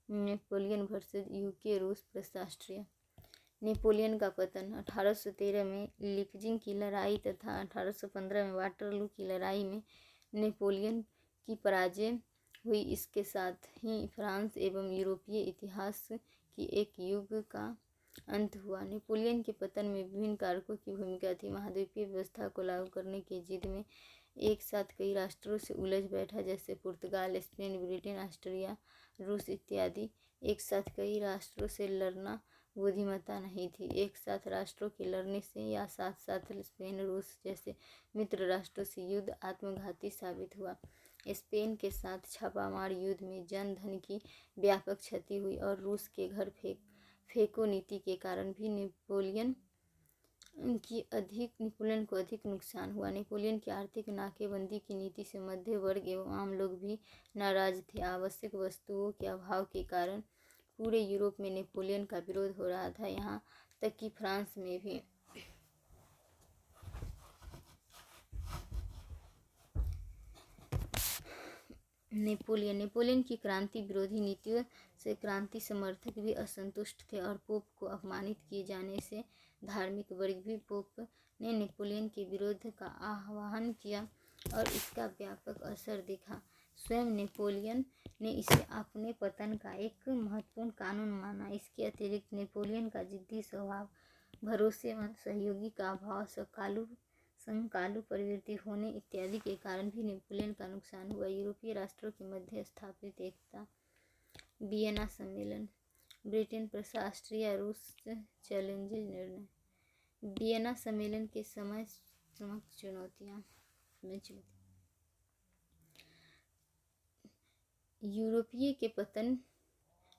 नेपोलियन वर्सेस यूके, रूस, ऑस्ट्रिया। नेपोलियन का पतन, 1813 में लीजिंग की लड़ाई तथा 1815 में वाटरलू की लड़ाई में नेपोलियन की पराजय हुई। इसके साथ ही फ्रांस एवं यूरोपीय इतिहास की एक युग का अंत हुआ। नेपोलियन के पतन में विभिन्न कारकों की भूमिका थी। महाद्वीपीय व्यवस्था को लागू करने की जिद में एक साथ कई राष्ट्रों से उलझ बैठा जैसे पुर्तगाल, स्पेन, ब्रिटेन, ऑस्ट्रिया, रूस इत्यादि। एक साथ कई राष्ट्रों से लड़ना बुद्धिमत्ता नहीं थी। एक साथ राष्ट्रों के लड़ने से या साथ साथ स्पेन रूस जैसे मित्र राष्ट्रों से युद्ध आत्मघाती साबित हुआ। स्पेन के साथ छापामार युद्ध में जन धन की व्यापक क्षति हुई और रूस के घर फेंको नीति के कारण भी नेपोलियन को अधिक नुकसान हुआ। नेपोलियन की आर्थिक नाकेबंदी की नीति से मध्य वर्ग एवं आम लोग भी नाराज थे। आवश्यक वस्तुओं के अभाव के कारण पूरे यूरोप में नेपोलियन का विरोध हो रहा था, यहाँ तक कि फ्रांस में भी। नेपोलियन की क्रांति विरोधी नीतियों से क्रांति समर्थक भी असंतुष्ट थे और पोप को अपमानित किए जाने से धार्मिक वर्ग भी पोप ने नेपोलियन के विरोध का आह्वान किया और इसका व्यापक असर दिखा। स्वयं नेपोलियन ने इसे अपने पतन का एक महत्वपूर्ण कानून माना। इसके अतिरिक्त नेपोलियन का जिद्दी स्वभाव, भरोसेमंद सहयोगी का अभाव, संकालू प्रवृत्ति होने इत्यादि के कारण भी नेपोलियन का नुकसान हुआ। यूरोपीय राष्ट्रों के मध्य स्थापित एकता। वियना सम्मेलन। ब्रिटेन, प्रशा, ऑस्ट्रिया, रूस चैलेंज निर्णय। वियना सम्मेलन के समय चुनौतियाँ। यूरोपीय के पतन।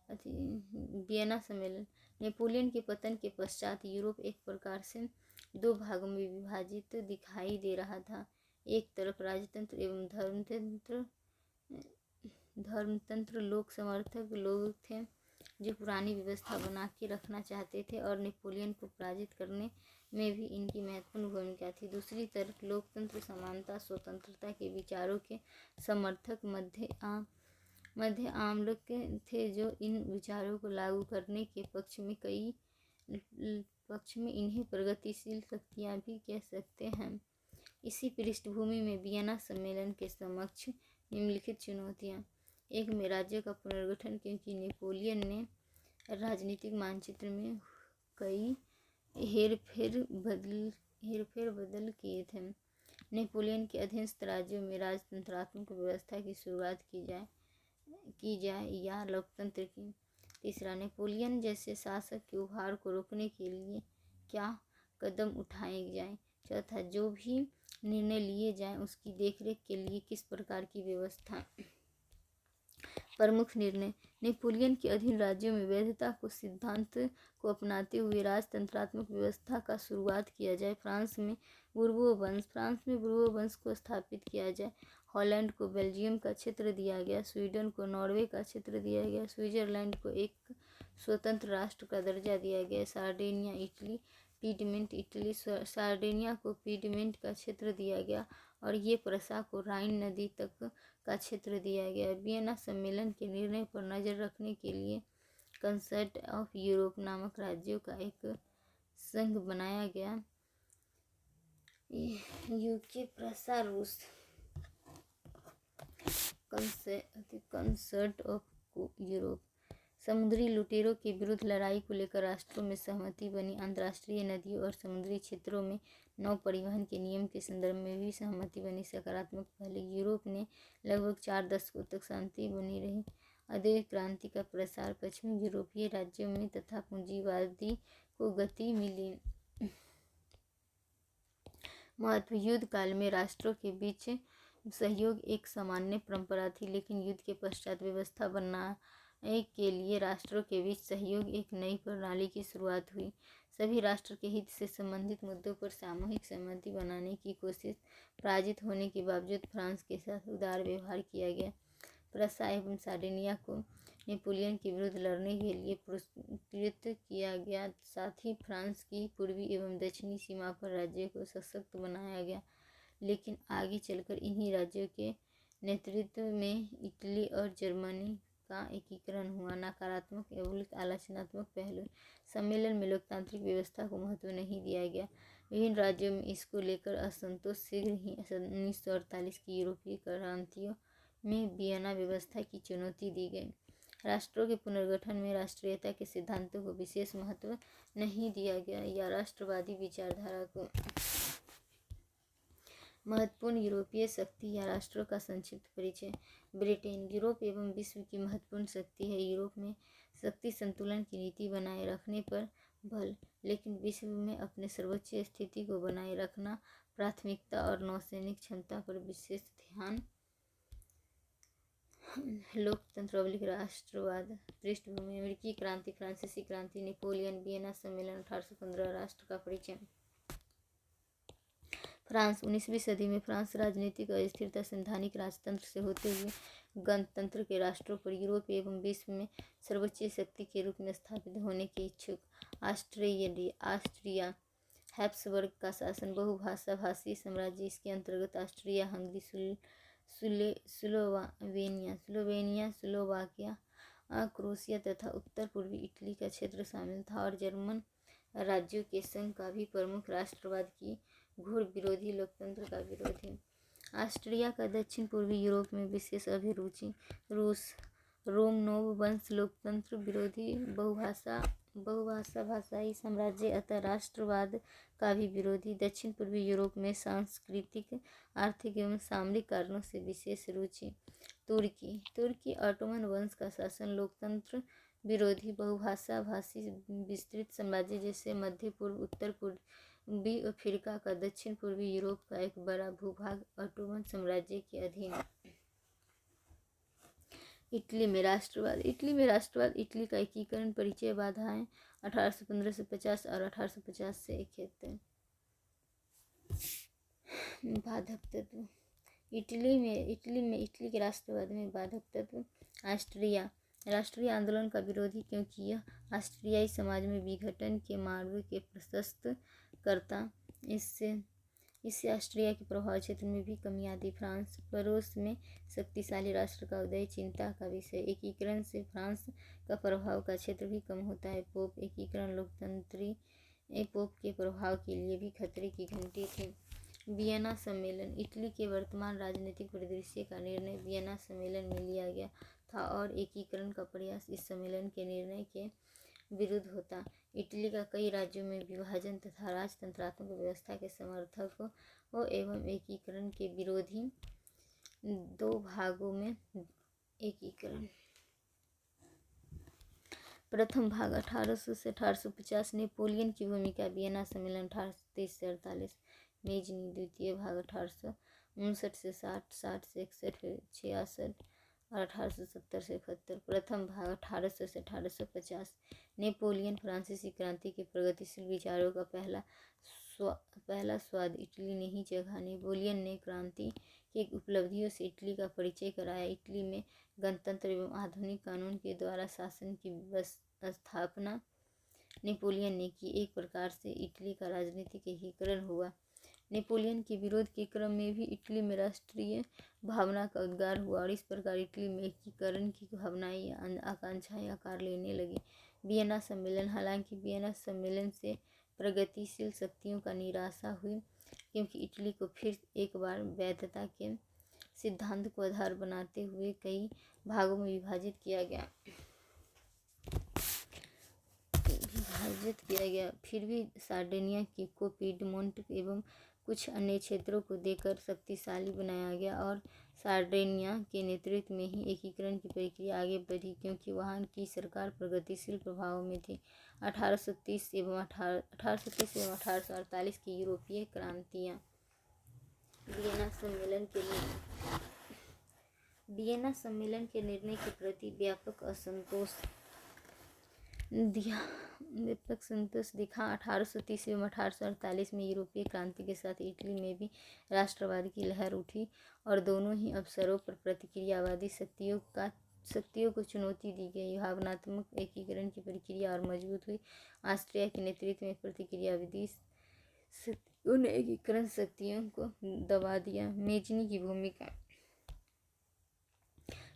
वियना सम्मेलन। नेपोलियन के पतन के पश्चात यूरोप एक प्रकार से दो भागों में विभाजित दिखाई दे रहा था। एक तरफ राजतंत्र एवं धर्मतंत्र लोक समर्थक लोग थे जो पुरानी व्यवस्था बना के रखना चाहते थे और नेपोलियन को पराजित करने में भी इनकी महत्वपूर्ण भूमिका थी। दूसरी तरफ लोकतंत्र, समानता, स्वतंत्रता के विचारों के समर्थक मध्य आम लोग थे जो इन विचारों को लागू करने के पक्ष में इन्हें प्रगतिशील शक्तियाँ भी कह सकते हैं। इसी पृष्ठभूमि में वियना सम्मेलन के समक्ष निम्नलिखित चुनौतियाँ। एक में राज्य का पुनर्गठन, क्योंकि नेपोलियन ने राजनीतिक मानचित्र में कई हेरफेर बदल किए थे। नेपोलियन के अधीनस्थ राज्यों में राजतंत्रात्मक व्यवस्था की शुरुआत की जाए या लोकतंत्र की। तीसरा, नेपोलियन जैसे शासक के उभार को रोकने के लिए क्या कदम उठाए जाएं। चौथा, जो भी निर्णय लिए जाएं उसकी देखरेख के लिए किस प्रकार की व्यवस्था। प्रमुख निर्णय। नेपोलियन के अधीन राज्यों में वैधता को सिद्धांत को अपनाते हुए राजतंत्रात्मक व्यवस्था का शुरुआत किया जाए। फ्रांस में बुर्बो वंश को स्थापित किया जाए। हॉलैंड को बेल्जियम का क्षेत्र दिया गया। स्वीडन को नॉर्वे का क्षेत्र दिया गया। स्विट्जरलैंड को एक स्वतंत्र राष्ट्र का दर्जा दिया गया। सार्डिनिया को पीडमेंट का क्षेत्र दिया गया और ये प्रशा को राइन नदी तक का क्षेत्र दिया गया। वियना सम्मेलन के निर्णय पर नज़र रखने के लिए कंसर्ट ऑफ यूरोप नामक राज्यों का एक संघ बनाया गया। यूके, प्रशा, रूस। Concert of Europe. समुद्री लुटेरों के विरुद्ध लड़ाई को लेकर राष्ट्रों में सहमति बनी। अंतर्राष्ट्रीय नदियों और समुद्री क्षेत्रों में नौ परिवहन के नियम के संदर्भ में भी सहमति बनी। सकारात्मक पहले। यूरोप में लगभग 4 दशकों तक शांति बनी रही। औद्योगिक क्रांति का प्रसार। पश्चिमी यूरोपीय राज्यों में तथा पूंजीवादी को गति मिली। महत्व। युद्ध काल में राष्ट्रों के बीच सहयोग एक सामान्य परंपरा थी, लेकिन युद्ध के पश्चात व्यवस्था बनाने के लिए राष्ट्रों के बीच सहयोग एक नई प्रणाली की शुरुआत हुई। सभी राष्ट्र के हित से संबंधित मुद्दों पर सामूहिक सहमति बनाने की कोशिश पराजित होने के बावजूद फ्रांस के साथ उदार व्यवहार किया गया। प्रशा एवं सार्डिनिया को नेपोलियन के विरुद्ध लड़ने के लिए पुरस्कृत किया गया। साथ ही फ्रांस की पूर्वी एवं दक्षिणी सीमा पर राज्यों को सशक्त बनाया गया। लेकिन आगे चलकर इन्हीं राज्यों के नेतृत्व में इटली और जर्मनी का एकीकरण हुआ। नकारात्मक एवं आलोचनात्मक पहलू। सम्मेलन में लोकतांत्रिक व्यवस्था को महत्व नहीं दिया गया। विभिन्न राज्यों में इसको लेकर असंतोष। शीघ्र ही 1948 की यूरोपीय क्रांतियों में वियना व्यवस्था की चुनौती दी गई। राष्ट्रों के पुनर्गठन में राष्ट्रीयता के सिद्धांतों को विशेष महत्व नहीं दिया गया या राष्ट्रवादी विचारधारा को। महत्वपूर्ण यूरोपीय शक्ति या राष्ट्रों का संक्षिप्त परिचय। ब्रिटेन यूरोप एवं विश्व की महत्वपूर्ण शक्ति है। यूरोप में शक्ति संतुलन की नीति बनाए रखने पर बल, लेकिन विश्व में अपने सर्वोच्च स्थिति को बनाए रखना प्राथमिकता और नौसैनिक क्षमता पर विशेष ध्यान। लोकतंत्र राष्ट्रवाद पृष्ठभूमि, अमेरिकी क्रांति, फ्रांसीसी क्रांति, नेपोलियन, वियना सम्मेलन 1815, राष्ट्र का परिचय। फ्रांस 19वीं सदी में फ्रांस राजनीतिक अस्थिरता संवैधानिक राजतंत्र से होते हुए गणतंत्र के राष्ट्रों पर यूरोप एवं विश्व में सर्वोच्च शक्ति के रूप में स्थापित होने के इच्छुक ऑस्ट्रिया हैब्सबर्ग का शासन बहुभाषा भाषी साम्राज्य। इसके अंतर्गत Austria Hungary, Slovenia, Slovakia, Croatia तथा उत्तर पूर्वी इटली का क्षेत्र शामिल था और जर्मन राज्यों के संघ का भी प्रमुख राष्ट्रवाद की घोर विरोधी, लोकतंत्र का विरोधी। ऑस्ट्रिया का दक्षिण पूर्वी यूरोप में विशेष अभिरुचि। रूस रोमनोव वंश लोकतंत्र विरोधी, बहुभाषा भाषाई साम्राज्य अतः राष्ट्रवाद का भी विरोधी। दक्षिण पूर्वी यूरोप में सांस्कृतिक, आर्थिक एवं सामरिक कारणों से विशेष रुचि। तुर्की ऑटोमन वंश का शासन लोकतंत्र विरोधी, बहुभाषा भाषी विस्तृत साम्राज्य जैसे मध्य पूर्व, उत्तर पूर्वी अफ्रीका का दक्षिण पूर्वी यूरोप का एक बड़ा भूभाग ऑटोमन साम्राज्य के अधीन। इटली में राष्ट्रवाद इटली का एकीकरण, परिचय, बाधाएं 1815 से 50 और 1850 से 71। बाधक तत्व इटली के राष्ट्रवाद में बाधक तत्व। राष्ट्रीय आंदोलन का विरोधी, क्योंकि यह ऑस्ट्रियाई समाज में विघटन के मार्ग के प्रशस्त करता। इससे ऑस्ट्रिया के प्रभाव क्षेत्र में भी कमी आती। फ्रांस पड़ोस में शक्तिशाली राष्ट्र का उदय चिंता का विषय। एकीकरण से फ्रांस का प्रभाव का क्षेत्र भी कम होता है। पोप एकीकरण लोकतंत्री पोप के प्रभाव के लिए भी खतरे की घंटी थी। वियना सम्मेलन इटली के वर्तमान राजनीतिक परिदृश्य का निर्णय वियना सम्मेलन में लिया गया था और एकीकरण का प्रयास इस सम्मेलन के निर्णय के विरुद्ध होता। इटली का कई राज्यों में विभाजन तथा राजतंत्रात्मक व्यवस्था के समर्थक एवं एकीकरण के विरोधी। दो भागों में एकीकरण। प्रथम भाग 1800 से 1850, नेपोलियन की भूमिका, वियना सम्मेलन 1830 से 48। मेजनी। द्वितीय भाग 1859 से 60, 60 से 61, 66 और 1870 से 71। प्रथम भाग 1800 से 1850, नेपोलियन फ्रांसीसी क्रांति के प्रगतिशील विचारों का पहला स्वाद इटली ने ही चखा। नेपोलियन ने क्रांति की उपलब्धियों से इटली का परिचय कराया। इटली में गणतंत्र एवं आधुनिक कानून के द्वारा शासन की स्थापना नेपोलियन ने की। एक प्रकार से इटली का राजनीतिक एकीकरण हुआ। नेपोलियन के विरोध के क्रम में भी इटली में राष्ट्रीय भावना का उद्गार हुआ और इस प्रकार इटली में एकीकरण की भावनाएं या आकांक्षाएं आकार लेने लगी। वियना सम्मेलन। हालांकि वियना सम्मेलन से प्रगतिशील शक्तियों का निराशा हुई, क्योंकि इटली को फिर एक बार वैधता के सिद्धांत को आधार बनाते हुए कई भागों में विभाजित किया गया। फिर भी सार्डिनिया को पीडमोंट एवं कुछ अन्य क्षेत्रों को देकर शक्तिशाली बनाया गया और सार्डिनिया के नेतृत्व में ही एकीकरण की प्रक्रिया आगे बढ़ी, क्योंकि वहाँ की सरकार प्रगतिशील प्रभाव में थी। 1830 एवं 1848 की यूरोपीय क्रांतियाँ। वियना सम्मेलन के निर्णय के प्रति व्यापक संतोष दिखा। 1830 एवं 1848 में यूरोपीय क्रांति के साथ इटली में भी राष्ट्रवाद की लहर उठी और दोनों ही अवसरों पर प्रतिक्रियावादी शक्तियों को चुनौती दी गई। भावनात्मक एकीकरण की प्रक्रिया और मजबूत हुई। ऑस्ट्रिया के नेतृत्व में प्रतिक्रियावादी शक्तियों ने एकीकरण शक्तियों को दबा दिया। मेजनी की भूमिका।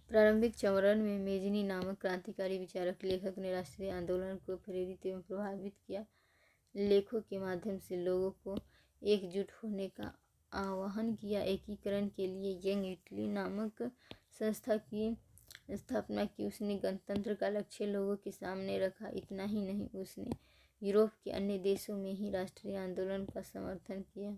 प्रारंभिक चरण में मेजनी नामक क्रांतिकारी विचारक लेखक ने राष्ट्रीय आंदोलन को प्रेरित एवं प्रभावित किया। लेखों के माध्यम से लोगों को एकजुट होने का आह्वान किया। एकीकरण के लिए यंग इटली नामक संस्था की स्थापना की। उसने गणतंत्र का लक्ष्य लोगों के सामने रखा। इतना ही नहीं, उसने यूरोप के अन्य देशों में ही राष्ट्रीय आंदोलन का समर्थन किया।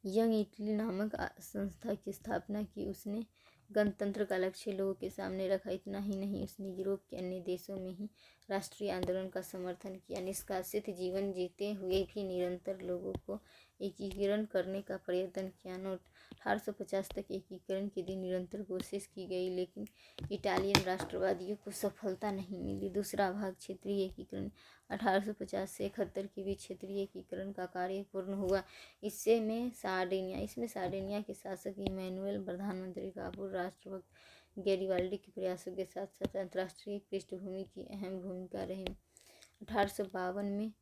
यंग इटली नामक संस्था की स्थापना की। उसने गणतंत्र का लक्ष्य लोगों के सामने रखा। इतना ही नहीं, उसने यूरोप के अन्य देशों में ही राष्ट्रीय आंदोलन का समर्थन किया। निष्कासित जीवन जीते हुए भी निरंतर लोगों को एकीकरण करने का प्रयत्न किया। नोट: 1850 तक एकीकरण के लिए निरंतर कोशिश की गई, लेकिन इटालियन राष्ट्रवादियों को सफलता नहीं मिली। दूसरा भाग, क्षेत्रीय एकीकरण। 1850 से 71 के बीच क्षेत्रीय एकीकरण का कार्य पूर्ण हुआ। इसमें सार्डिनिया के शासक इमैनुएल, प्रधानमंत्री काबुल, राष्ट्रभक्त गैरिबाल्डी के प्रयासों के साथ साथ अंतर्राष्ट्रीय पृष्ठभूमि की अहम भूमिका रही। 1852 में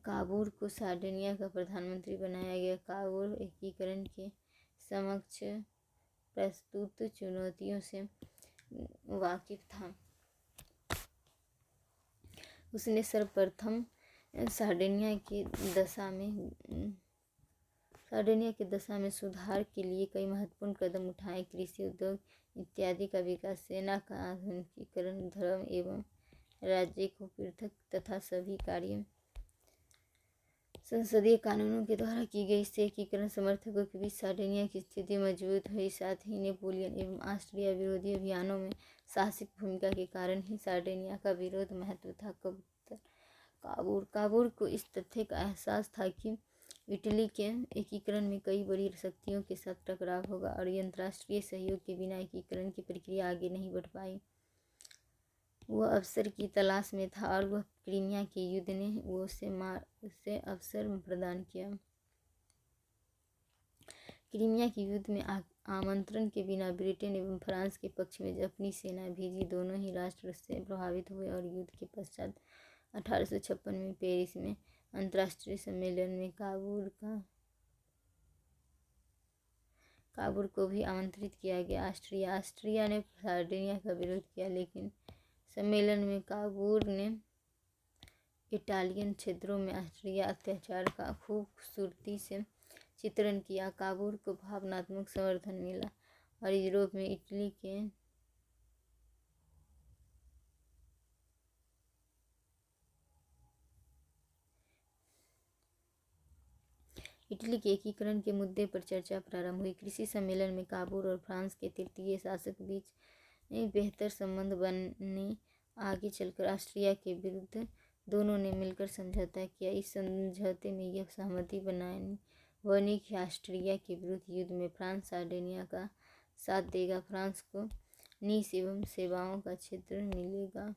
काबुल को सार्डिनिया का प्रधानमंत्री बनाया गया। काबुल एकीकरण के समक्ष प्रस्तुत चुनौतियों से वाकिफ था। उसने सर्वप्रथम सार्डिनिया की दशा में सुधार के लिए कई महत्वपूर्ण कदम उठाए। कृषि, उद्योग इत्यादि का विकास, सेना का आधुनिकीकरण, धर्म एवं राज्य को पृथक तथा सभी कार्य संसदीय कानूनों के द्वारा की गई। इससे एकीकरण समर्थकों के बीच सार्डिनिया की स्थिति मजबूत हुई। साथ ही नेपोलियन एवं ऑस्ट्रिया विरोधी अभियानों में साहसिक भूमिका के कारण ही सार्डिनिया का विरोध महत्व था। काबुल को इस तथ्य का एहसास था कि इटली के एकीकरण में कई बड़ी शक्तियों के साथ टकराव होगा और अंतर्राष्ट्रीय सहयोग के बिना एकीकरण की प्रक्रिया आगे नहीं बढ़ पाई। वह अवसर की तलाश में था और वह क्रीमिया के युद्ध ने उसे अवसर प्रदान किया। क्रीमिया के युद्ध में आमंत्रण के बिना ब्रिटेन एवं फ्रांस के पक्ष में अपनी सेना भेजी। दोनों ही राष्ट्र उससे प्रभावित हुए और युद्ध के पश्चात 1856 में पेरिस में अंतर्राष्ट्रीय सम्मेलन में काबुल को भी आमंत्रित किया गया। ऑस्ट्रिया ने सार्डिनिया का विरोध किया, लेकिन सम्मेलन में काबुल ने इटालियन क्षेत्रों में ऑस्ट्रिया अत्याचार का खूबसूरती से चित्रण किया। काबुल को भावनात्मक समर्थन मिला और यूरोप में इटली के एकीकरण के मुद्दे पर चर्चा प्रारंभ हुई। कृषि सम्मेलन में काबुल और फ्रांस के तृतीय शासक बीच बेहतर संबंध बनने, आगे चलकर ऑस्ट्रिया के विरुद्ध दोनों ने मिलकर समझौता किया। इस समझौते में यह सहमति बनी कि ऑस्ट्रिया के विरुद्ध युद्ध में फ्रांस सार्डिनिया का साथ देगा। फ्रांस को नीस एवं सेवाओं का क्षेत्र मिलेगा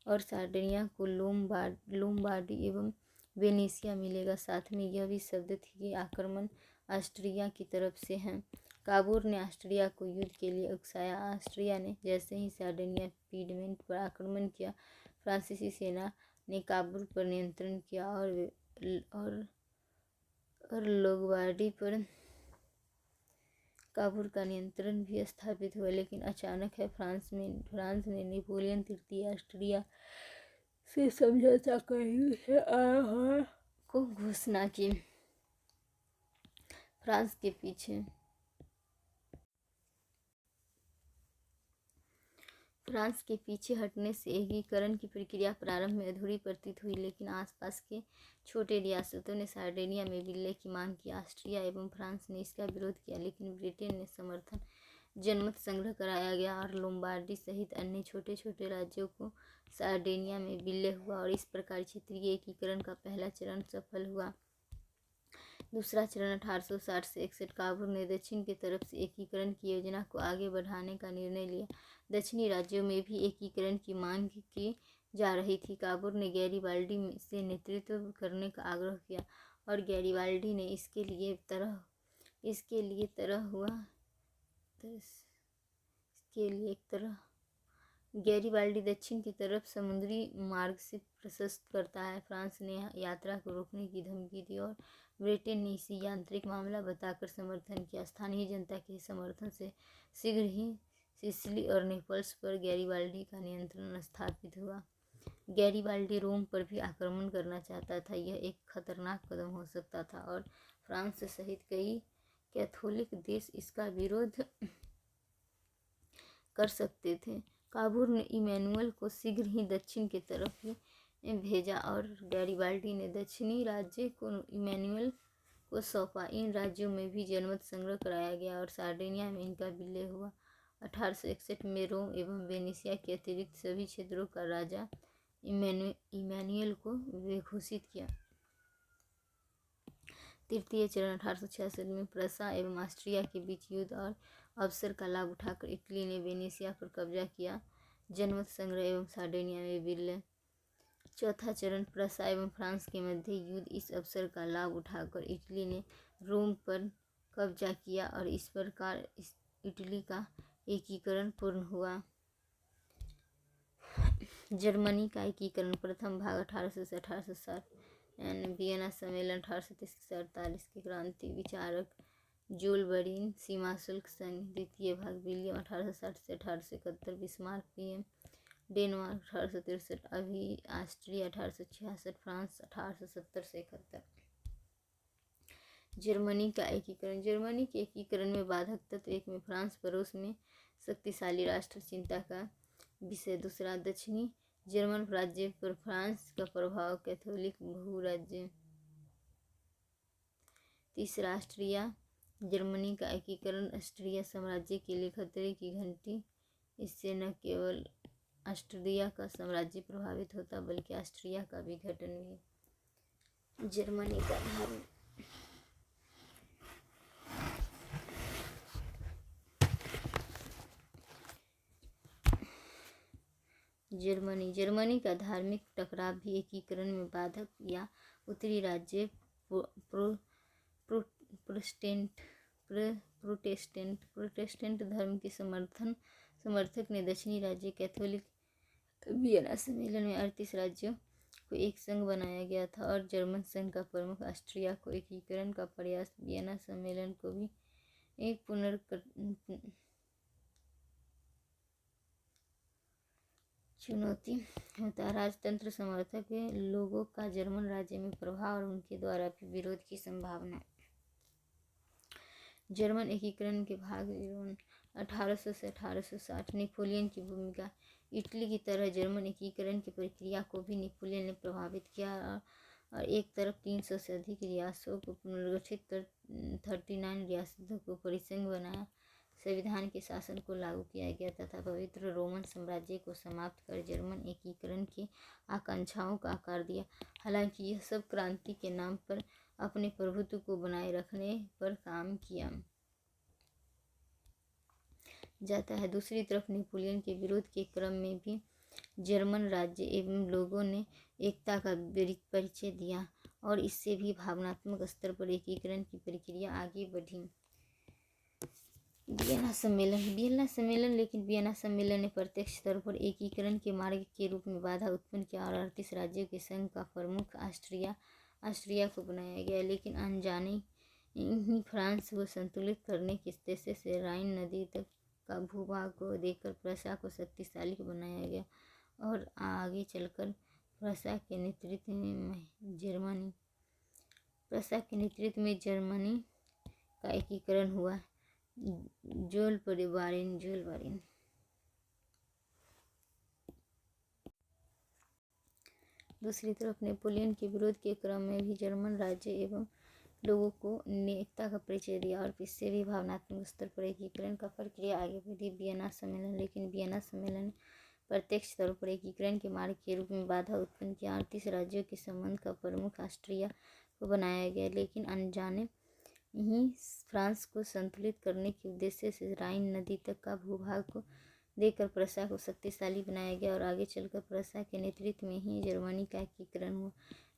और सार्डिनिया को लोम्बार्डी एवं वेनेसिया मिलेगा। साथ में यह भी शब्द थी कि आक्रमण ऑस्ट्रिया की तरफ से है। काबुल ने ऑस्ट्रिया को युद्ध के लिए उकसाया। ऑस्ट्रिया ने जैसे ही सार्डिनिया पीडमेंट पर आक्रमण किया, फ्रांसीसी सेना ने काबुल पर नियंत्रण किया और लोम्बार्डी पर काबुल का नियंत्रण भी स्थापित हुआ। लेकिन अचानक फ्रांस ने नेपोलियन तृतीय ऑस्ट्रिया से समझौता करने को घोषणा की। फ्रांस के पीछे हटने से एकीकरण की प्रक्रिया प्रारंभ में अधूरी प्रतीत हुई, लेकिन आसपास के छोटे रियासतों ने सार्डिनिया में विलय की मांग की। ऑस्ट्रिया एवं फ्रांस ने इसका विरोध किया, लेकिन ब्रिटेन ने समर्थन जनमत संग्रह कराया गया और लोम्बार्डी सहित अन्य छोटे छोटे राज्यों को सार्डिनिया में विलय हुआ और इस प्रकार क्षेत्रीय एकीकरण का पहला चरण सफल हुआ। दूसरा चरण 1860 से 61। काबुल ने दक्षिण की तरफ से एकीकरण की योजना को आगे बढ़ाने का निर्णय लिया। दक्षिणी राज्यों में भी एकीकरण की मांग की जा रही थी। काबुल ने गैरिबाल्डी से नेतृत्व करने का आग्रह किया और गैरिबाल्डी ने इसके लिए गैरिबाल्डी दक्षिण की तरफ समुद्री मार्ग से प्रशस्त करता है। फ्रांस ने यात्रा को रोकने की धमकी दी और ब्रिटेन ने इसे यांत्रिक मामला बताकर समर्थन किया। स्थानीय जनता के समर्थन से शीघ्र ही सिसिली और नेपल्स पर गैरिबाल्डी का नियंत्रण स्थापित हुआ। गैरिबाल्डी रोम पर भी आक्रमण करना चाहता था। यह एक खतरनाक कदम हो सकता था और फ्रांस सहित कई कैथोलिक देश इसका विरोध कर सकते थे। काबुल ने इमैनुएल को शीघ्र ही दक्षिण की तरफ भेजा और गैरिबाल्डी ने दक्षिणी राज्य को इमैनुएल को सौंपा। इन राज्यों में भी जनमत संग्रह कराया गया और सार्डिनिया में इनका विलय हुआ। 1861 में रोम एवं वेनेशिया के अतिरिक्त सभी क्षेत्रों का राजा इमैनुएल को घोषित किया। तृतीय चरण 1866 में प्रसा एवं ऑस्ट्रिया के बीच युद्ध और अवसर का लाभ उठाकर इटली ने वेनेशिया पर कब्जा किया। जनमत संग्रह एवं सार्डिनिया में विलय। चौथा चरण प्रसा एवं फ्रांस के मध्य युद्ध। इस अवसर का लाभ उठाकर इटली ने रोम पर कब्जा किया और इस प्रकार इटली का एकीकरण पूर्ण हुआ। जर्मनी का एकीकरण। प्रथम भाग 1800 से 1860 वियना सम्मेलन 1830 से 1848 के क्रांति विचारक जोलबरीन सीमा शुल्क संघ। द्वितीय भाग विलियम 1860 से 1871 बिस्मार्क पीएम डेनमार्क 1863 अभी ऑस्ट्रिया 1866 फ्रांस 1870 से 71। जर्मनी का एकीकरण। जर्मनी के एकीकरण में बाधक तत्व। एक में फ्रांस पड़ोस में शक्तिशाली राष्ट्र चिंता का विषय। दूसरा दक्षिणी जर्मन राज्य पर फ्रांस का प्रभाव कैथोलिक बहुराज्य। तीसरा ऑस्ट्रिया जर्मनी का एकीकरण। ऑस्ट्रिया साम्राज्य के लिए खतरे की घंटी। इससे न केवल ऑस्ट्रिया का साम्राज्य प्रभावित होता बल्कि ऑस्ट्रिया का विघटन भी। जर्मनी का धर्म। जर्मनी का धार्मिक टकराव भी एकीकरण में बाधक। या उत्तरी राज्य प्रोटेस्टेंट धर्म के समर्थक ने दक्षिणी राज्य कैथोलिक। वियना सम्मेलन में 38 राज्यों को एक संघ बनाया गया था और जर्मन संघ का प्रमुख ऑस्ट्रिया को एकीकरण का प्रयास। वियना सम्मेलन को भी एक चुनौती होता। राजतंत्र समर्थक लोगों का जर्मन राज्य में प्रभाव और उनके द्वारा भी विरोध की संभावना। जर्मन एकीकरण के भाग विवरण। 1800 से 1860 नेपोलियन की भूमिका। इटली की तरह जर्मन एकीकरण की प्रक्रिया को भी नेपोलियन ने प्रभावित किया और एक तरफ 300 से अधिक रियासतों को पुनर्गठित कर 39 रियासतों को परिसंघ बनाया। संविधान के शासन को लागू किया गया तथा पवित्र रोमन साम्राज्य को समाप्त कर जर्मन एकीकरण की आकांक्षाओं का आकार दिया। हालांकि यह सब क्रांति के नाम पर अपने प्रभुत्व को बनाए रखने पर काम किया जाता है। दूसरी तरफ नेपोलियन के विरोध के क्रम में भी जर्मन राज्य एवं लोगों ने एकता का परिचय दिया और इससे भी भावनात्मक स्तर पर एकीकरण की प्रक्रिया आगे बढ़ी। वियना सम्मेलन लेकिन वियना सम्मेलन ने प्रत्यक्ष तौर पर एकीकरण के मार्ग के रूप में बाधा उत्पन्न किया और 38 राज्यों के संघ का प्रमुख ऑस्ट्रिया को बनाया गया। लेकिन अनजाने ही फ्रांस को संतुलित करने के उद्देश्य से राइन नदी तक का भूभाग को देकर प्रसा को शक्तिशाली बनाया गया और आगे चलकर प्रसा के नेतृत्व में जर्मनी का एकीकरण हुआ। जोलबरीन। दूसरी तरफ नेपोलियन के विरोध के क्रम में भी जर्मन राज्य एवं लोगों को एकता का परिचय दिया और इससे भी भावनात्मक स्तर पर एकीकरण का प्रक्रिया आगे बढ़ी। वियना सम्मेलन लेकिन वियना सम्मेलन ने प्रत्यक्ष तौर पर एकीकरण के मार्ग के रूप में बाधा उत्पन्न किया। 38 राज्यों के संबंध का प्रमुख ऑस्ट्रिया को बनाया गया लेकिन अनजाने ही फ्रांस को संतुलित करने के उद्देश्य से राइन नदी तक का भूभाग को देकर प्रसा को शक्तिशाली बनाया गया और आगे चलकर प्रसा के नेतृत्व में ही जर्मनी का एकीकरण हुआ।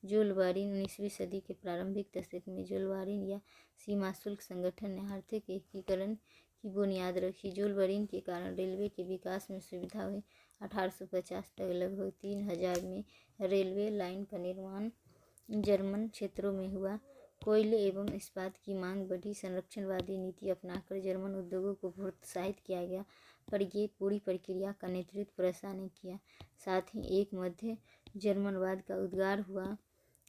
जोलबरीन। 19वीं सदी के प्रारंभिक दशक में जोलबरीन या सीमा शुल्क संगठन ने आर्थिक एकीकरण की बुनियाद रखी। जोलबरीन के कारण रेलवे के विकास में सुविधा हुई। 1850 तक लगभग 3000 में रेलवे लाइन का निर्माण जर्मन क्षेत्रों में हुआ। कोयले एवं इस्पात की मांग बढ़ी। संरक्षणवादी नीति अपनाकर जर्मन उद्योगों को प्रोत्साहित किया गया पर ये पूरी प्रक्रिया का नेतृत्व प्रसा ने किया। साथ ही एक मध्य जर्मनवाद का उद्गार हुआ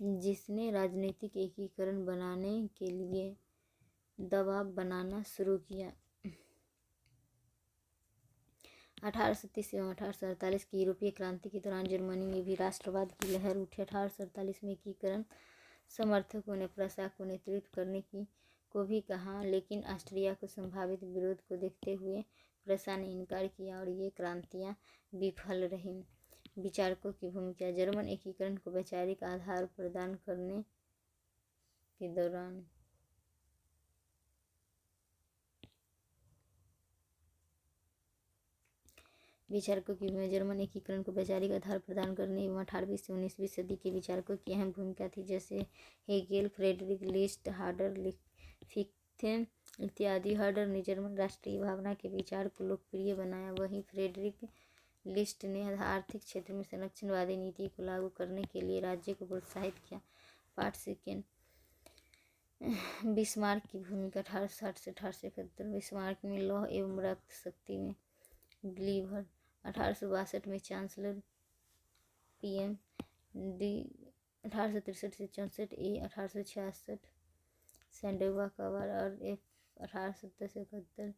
जिसने राजनीतिक एकीकरण बनाने के लिए दबाव बनाना शुरू किया। 1830 एवं 1848 की यूरोपीय क्रांति के दौरान जर्मनी में भी राष्ट्रवाद की लहर उठी। 1848 में एकीकरण समर्थकों ने प्रसा को नेतृत्व करने की को भी कहा, लेकिन ऑस्ट्रिया को संभावित विरोध को देखते हुए प्रसा ने इनकार किया और ये क्रांतियाँ विफल रहीं। विचारकों की भूमिका। जर्मन एकीकरण को वैचारिक आधार प्रदान करने के दौरान विचारकों की भूमिका। जर्मन एकीकरण को वैचारिक आधार प्रदान करने एवं 18वीं से 19वीं सदी के विचारकों की अहम भूमिका थी, जैसे हेगेल, फ्रेडरिक लिस्ट, हार्डर, फिख्ते इत्यादि। हार्डर ने जर्मन राष्ट्रीय भावना के विचार को लोकप्रिय बनाया, वहीं फ्रेडरिक लिस्ट ने आर्थिक क्षेत्र में संरक्षणवादी नीति को लागू करने के लिए राज्य को प्रोत्साहित किया। Part second. बिस्मार्क की भूमिका। 1860 से 1871। बिस्मार्क में लौह एवं रक्त शक्ति में बिलीवर। 1862 में चांसलर PM डी। 1863 से 64 ए। 1866 सैंडोवा कवर और F। 1870 से 71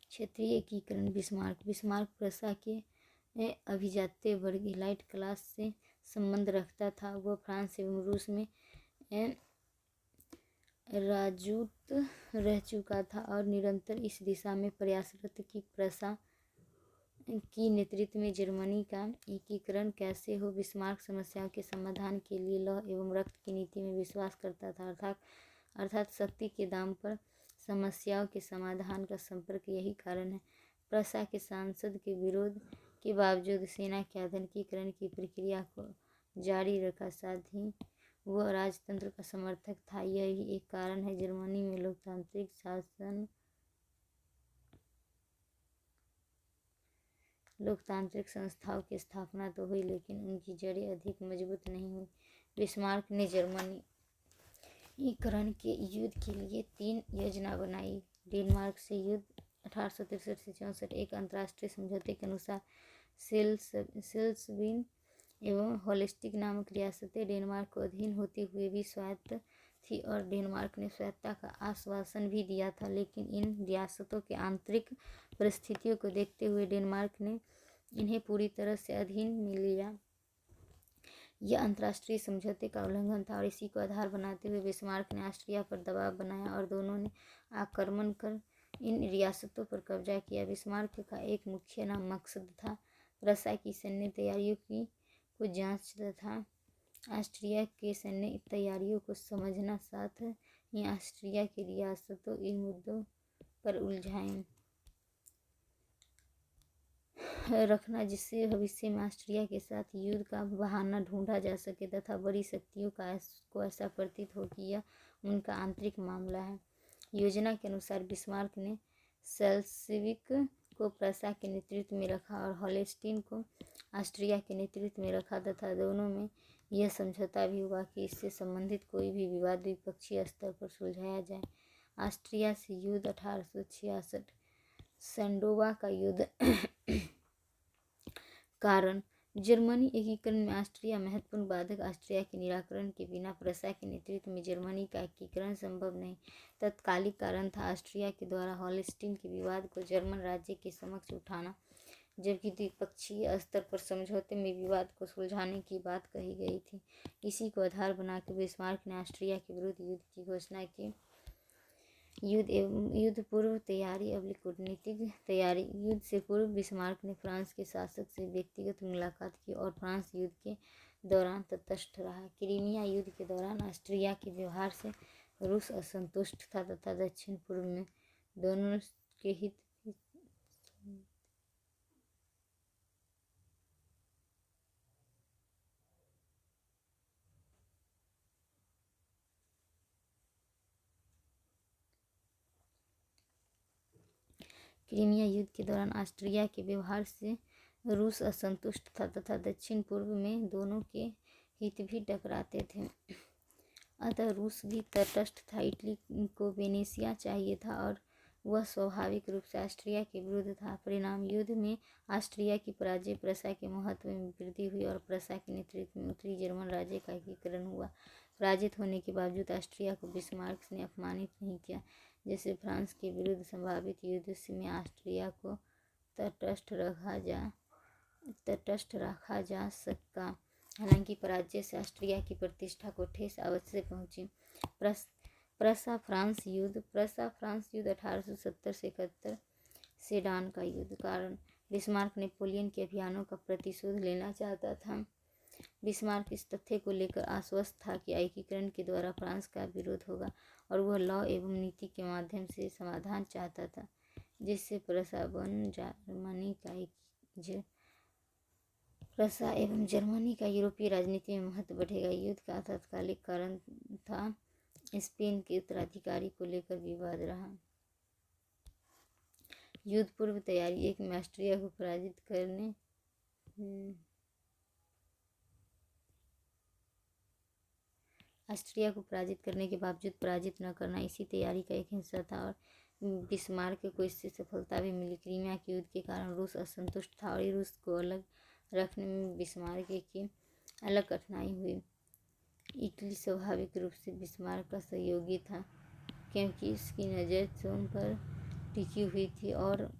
क्षेत्रीय एकीकरण। बिस्मार्क प्रसा के अभिजात्य वर्ग एलाइट क्लास से संबंध रखता था। वह फ्रांस एवं रूस में राजदूत रह चुका था और निरंतर इस दिशा में प्रयासरत कि प्रसा की नेतृत्व में जर्मनी का एकीकरण कैसे हो। बिस्मार्क समस्याओं के समाधान के लिए लौह एवं रक्त की नीति में विश्वास करता था, अर्थात शक्ति के दाम पर समस्याओं के समाधान का संपर्क। यही कारण है प्रसा के सांसद के विरोध के बावजूद सेना के आधुनिकीकरण की प्रक्रिया को जारी रखा, साथ ही वह राजतंत्र का समर्थक था। यही एक कारण है जर्मनी में लोकतांत्रिक शासन लोकतांत्रिक संस्थाओं की स्थापना तो हुई, लेकिन उनकी जड़ें अधिक मजबूत नहीं हुई। बिस्मार्क ने जर्मनीकरण के युद्ध के लिए 3 योजना बनाई। डेनमार्क से युद्ध। 1863 से 64 एक अंतर्राष्ट्रीय समझौते के अनुसार सेल्सविन एवं होल्स्टीन नामक रियासतें डेनमार्क को अधीन होते हुए भी स्वायत्त थी और डेनमार्क ने स्वायत्तता का आश्वासन भी दिया था, लेकिन इन रियासतों के आंतरिक परिस्थितियों को देखते हुए डेनमार्क ने इन्हें पूरी तरह से अधीन में लिया। यह अंतर्राष्ट्रीय समझौते का उल्लंघन था और इसी को आधार बनाते हुए बिस्मार्क ने ऑस्ट्रिया पर दबाव बनाया और दोनों ने आक्रमण कर इन रियासतों पर कब्जा किया। बिस्मार्क का एक मुख्य मकसद था प्रसा की सैन्य तैयारियों को जांचना था, ऑस्ट्रिया के सैन्य तैयारियों को समझना, साथ ही ऑस्ट्रिया की रियासतों इन मुद्दों पर उलझाएं रखना, जिससे भविष्य में ऑस्ट्रिया के साथ युद्ध का बहाना ढूंढा जा सके तथा बड़ी शक्तियों को ऐसा प्रतीत हो कि यह उनका आंतरिक मामला है। योजना के अनुसार बिस्मार्क ने सेल्सविक को प्रसा के नेतृत्व में रखा और होल्स्टीन को ऑस्ट्रिया के नेतृत्व में रखा तथा दोनों में यह समझौता भी हुआ कि इससे संबंधित कोई भी विवाद द्विपक्षीय स्तर पर सुलझाया जाए। ऑस्ट्रिया से युद्ध। 1866 सैंडोवा का युद्ध। कारण जर्मनी एकीकरण में ऑस्ट्रिया महत्वपूर्ण बाधक। ऑस्ट्रिया के निराकरण के बिना प्रसा के नेतृत्व में जर्मनी का एकीकरण संभव नहीं। तत्कालिक कारण था ऑस्ट्रिया के द्वारा होल्स्टीन के विवाद को जर्मन राज्य के समक्ष उठाना, जबकि द्विपक्षीय स्तर पर समझौते में विवाद को सुलझाने की बात कही गई थी। इसी को आधार बनाकर बिस्मार्क ने ऑस्ट्रिया के विरुद्ध युद्ध की घोषणा की। युद्ध पूर्व तैयारी। कूटनीतिक तैयारी। युद्ध से पूर्व बिस्मार्क ने फ्रांस के शासक से व्यक्तिगत मुलाकात की और फ्रांस युद्ध के दौरान तटस्थ रहा। क्रीमिया युद्ध के दौरान ऑस्ट्रिया के व्यवहार से रूस असंतुष्ट था तथा दक्षिण पूर्व में दोनों के हित क्रीमिया युद्ध के दौरान ऑस्ट्रिया के व्यवहार से रूस असंतुष्ट था तथा दक्षिण पूर्व में दोनों के हित भी टकराते थे, अतः रूस भी तटस्थ था। इटली को वेनेशिया चाहिए था और वह स्वाभाविक रूप से ऑस्ट्रिया के विरुद्ध था। परिणाम युद्ध में ऑस्ट्रिया की पराजय, प्रसा के महत्व में वृद्धि हुई और प्रसा के नेतृत्व में उत्तरी जर्मन राज्य का एकीकरण हुआ। पराजित होने के बावजूद ऑस्ट्रिया को बिस्मार्क ने अपमानित नहीं किया, जैसे फ्रांस के विरुद्ध संभावित युद्ध में ऑस्ट्रिया को तटस्थ रखा जा सका। हालांकि पराजय से ऑस्ट्रिया की प्रतिष्ठा को ठेस अवश्य पहुंची। प्रसा फ्रांस युद्ध 1870 से 71। सेडान का युद्ध। कारण बिस्मार्क नेपोलियन के अभियानों का प्रतिशोध लेना चाहता था। बिस्मार्क इस तथ्य को लेकर आश्वस्त था कि एकीकरण के द्वारा फ्रांस का विरोध होगा और वह लॉ एवं नीति के माध्यम से समाधान चाहता था, जिससे प्रसा एवं जर्मनी का यूरोपीय राजनीति में महत्व बढ़ेगा। युद्ध का तात्कालिक कारण था स्पेन के उत्तराधिकारी को लेकर विवाद रहा। युद्ध पूर्व तैयारी 1 में ऑस्ट्रिया को पराजित करने के बावजूद पराजित न करना इसी तैयारी का एक हिस्सा था और बिस्मार्क को इससे सफलता भी मिली। क्रीमिया के युद्ध के कारण रूस असंतुष्ट था और रूस को अलग रखने में बिस्मार्क की अलग कठिनाई हुई। इटली स्वाभाविक रूप से बिस्मार्क का सहयोगी था, क्योंकि इसकी नज़र रोम पर टिकी हुई थी और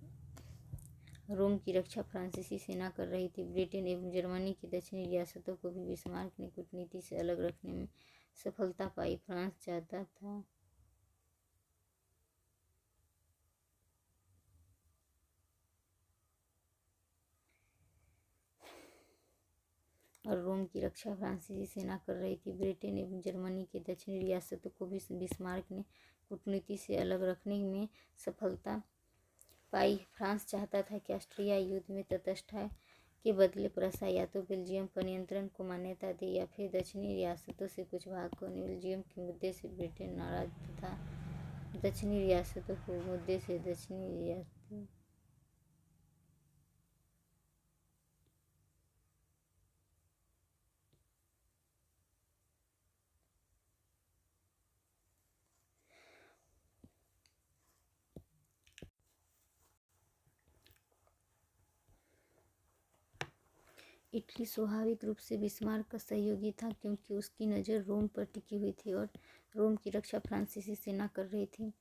रोम की रक्षा फ्रांसीसी सेना कर रही थी। ब्रिटेन एवं जर्मनी की दक्षिणी रियासतों को भी बिस्मार्क ने कूटनीति से अलग रखने में सफलता पाई। फ्रांस चाहता था और रोम की रक्षा फ्रांसीसी सेना कर रही थी। ब्रिटेन एवं जर्मनी के दक्षिणी रियासतों को भी बिस्मार्क ने कूटनीति से अलग रखने में सफलता पाई। फ्रांस चाहता था कि ऑस्ट्रिया युद्ध में तटस्थता के बदले प्रसा या तो बेल्जियम पर नियंत्रण को मान्यता दे या फिर दक्षिणी रियासतों से कुछ भाग को। बेल्जियम के मुद्दे से ब्रिटेन नाराज था। दक्षिणी रियासतों को मुद्दे से इटली स्वाभाविक रूप से बिस्मार्क का सहयोगी था, क्योंकि उसकी नज़र रोम पर टिकी हुई थी और रोम की रक्षा फ्रांसीसी सेना कर रही थी।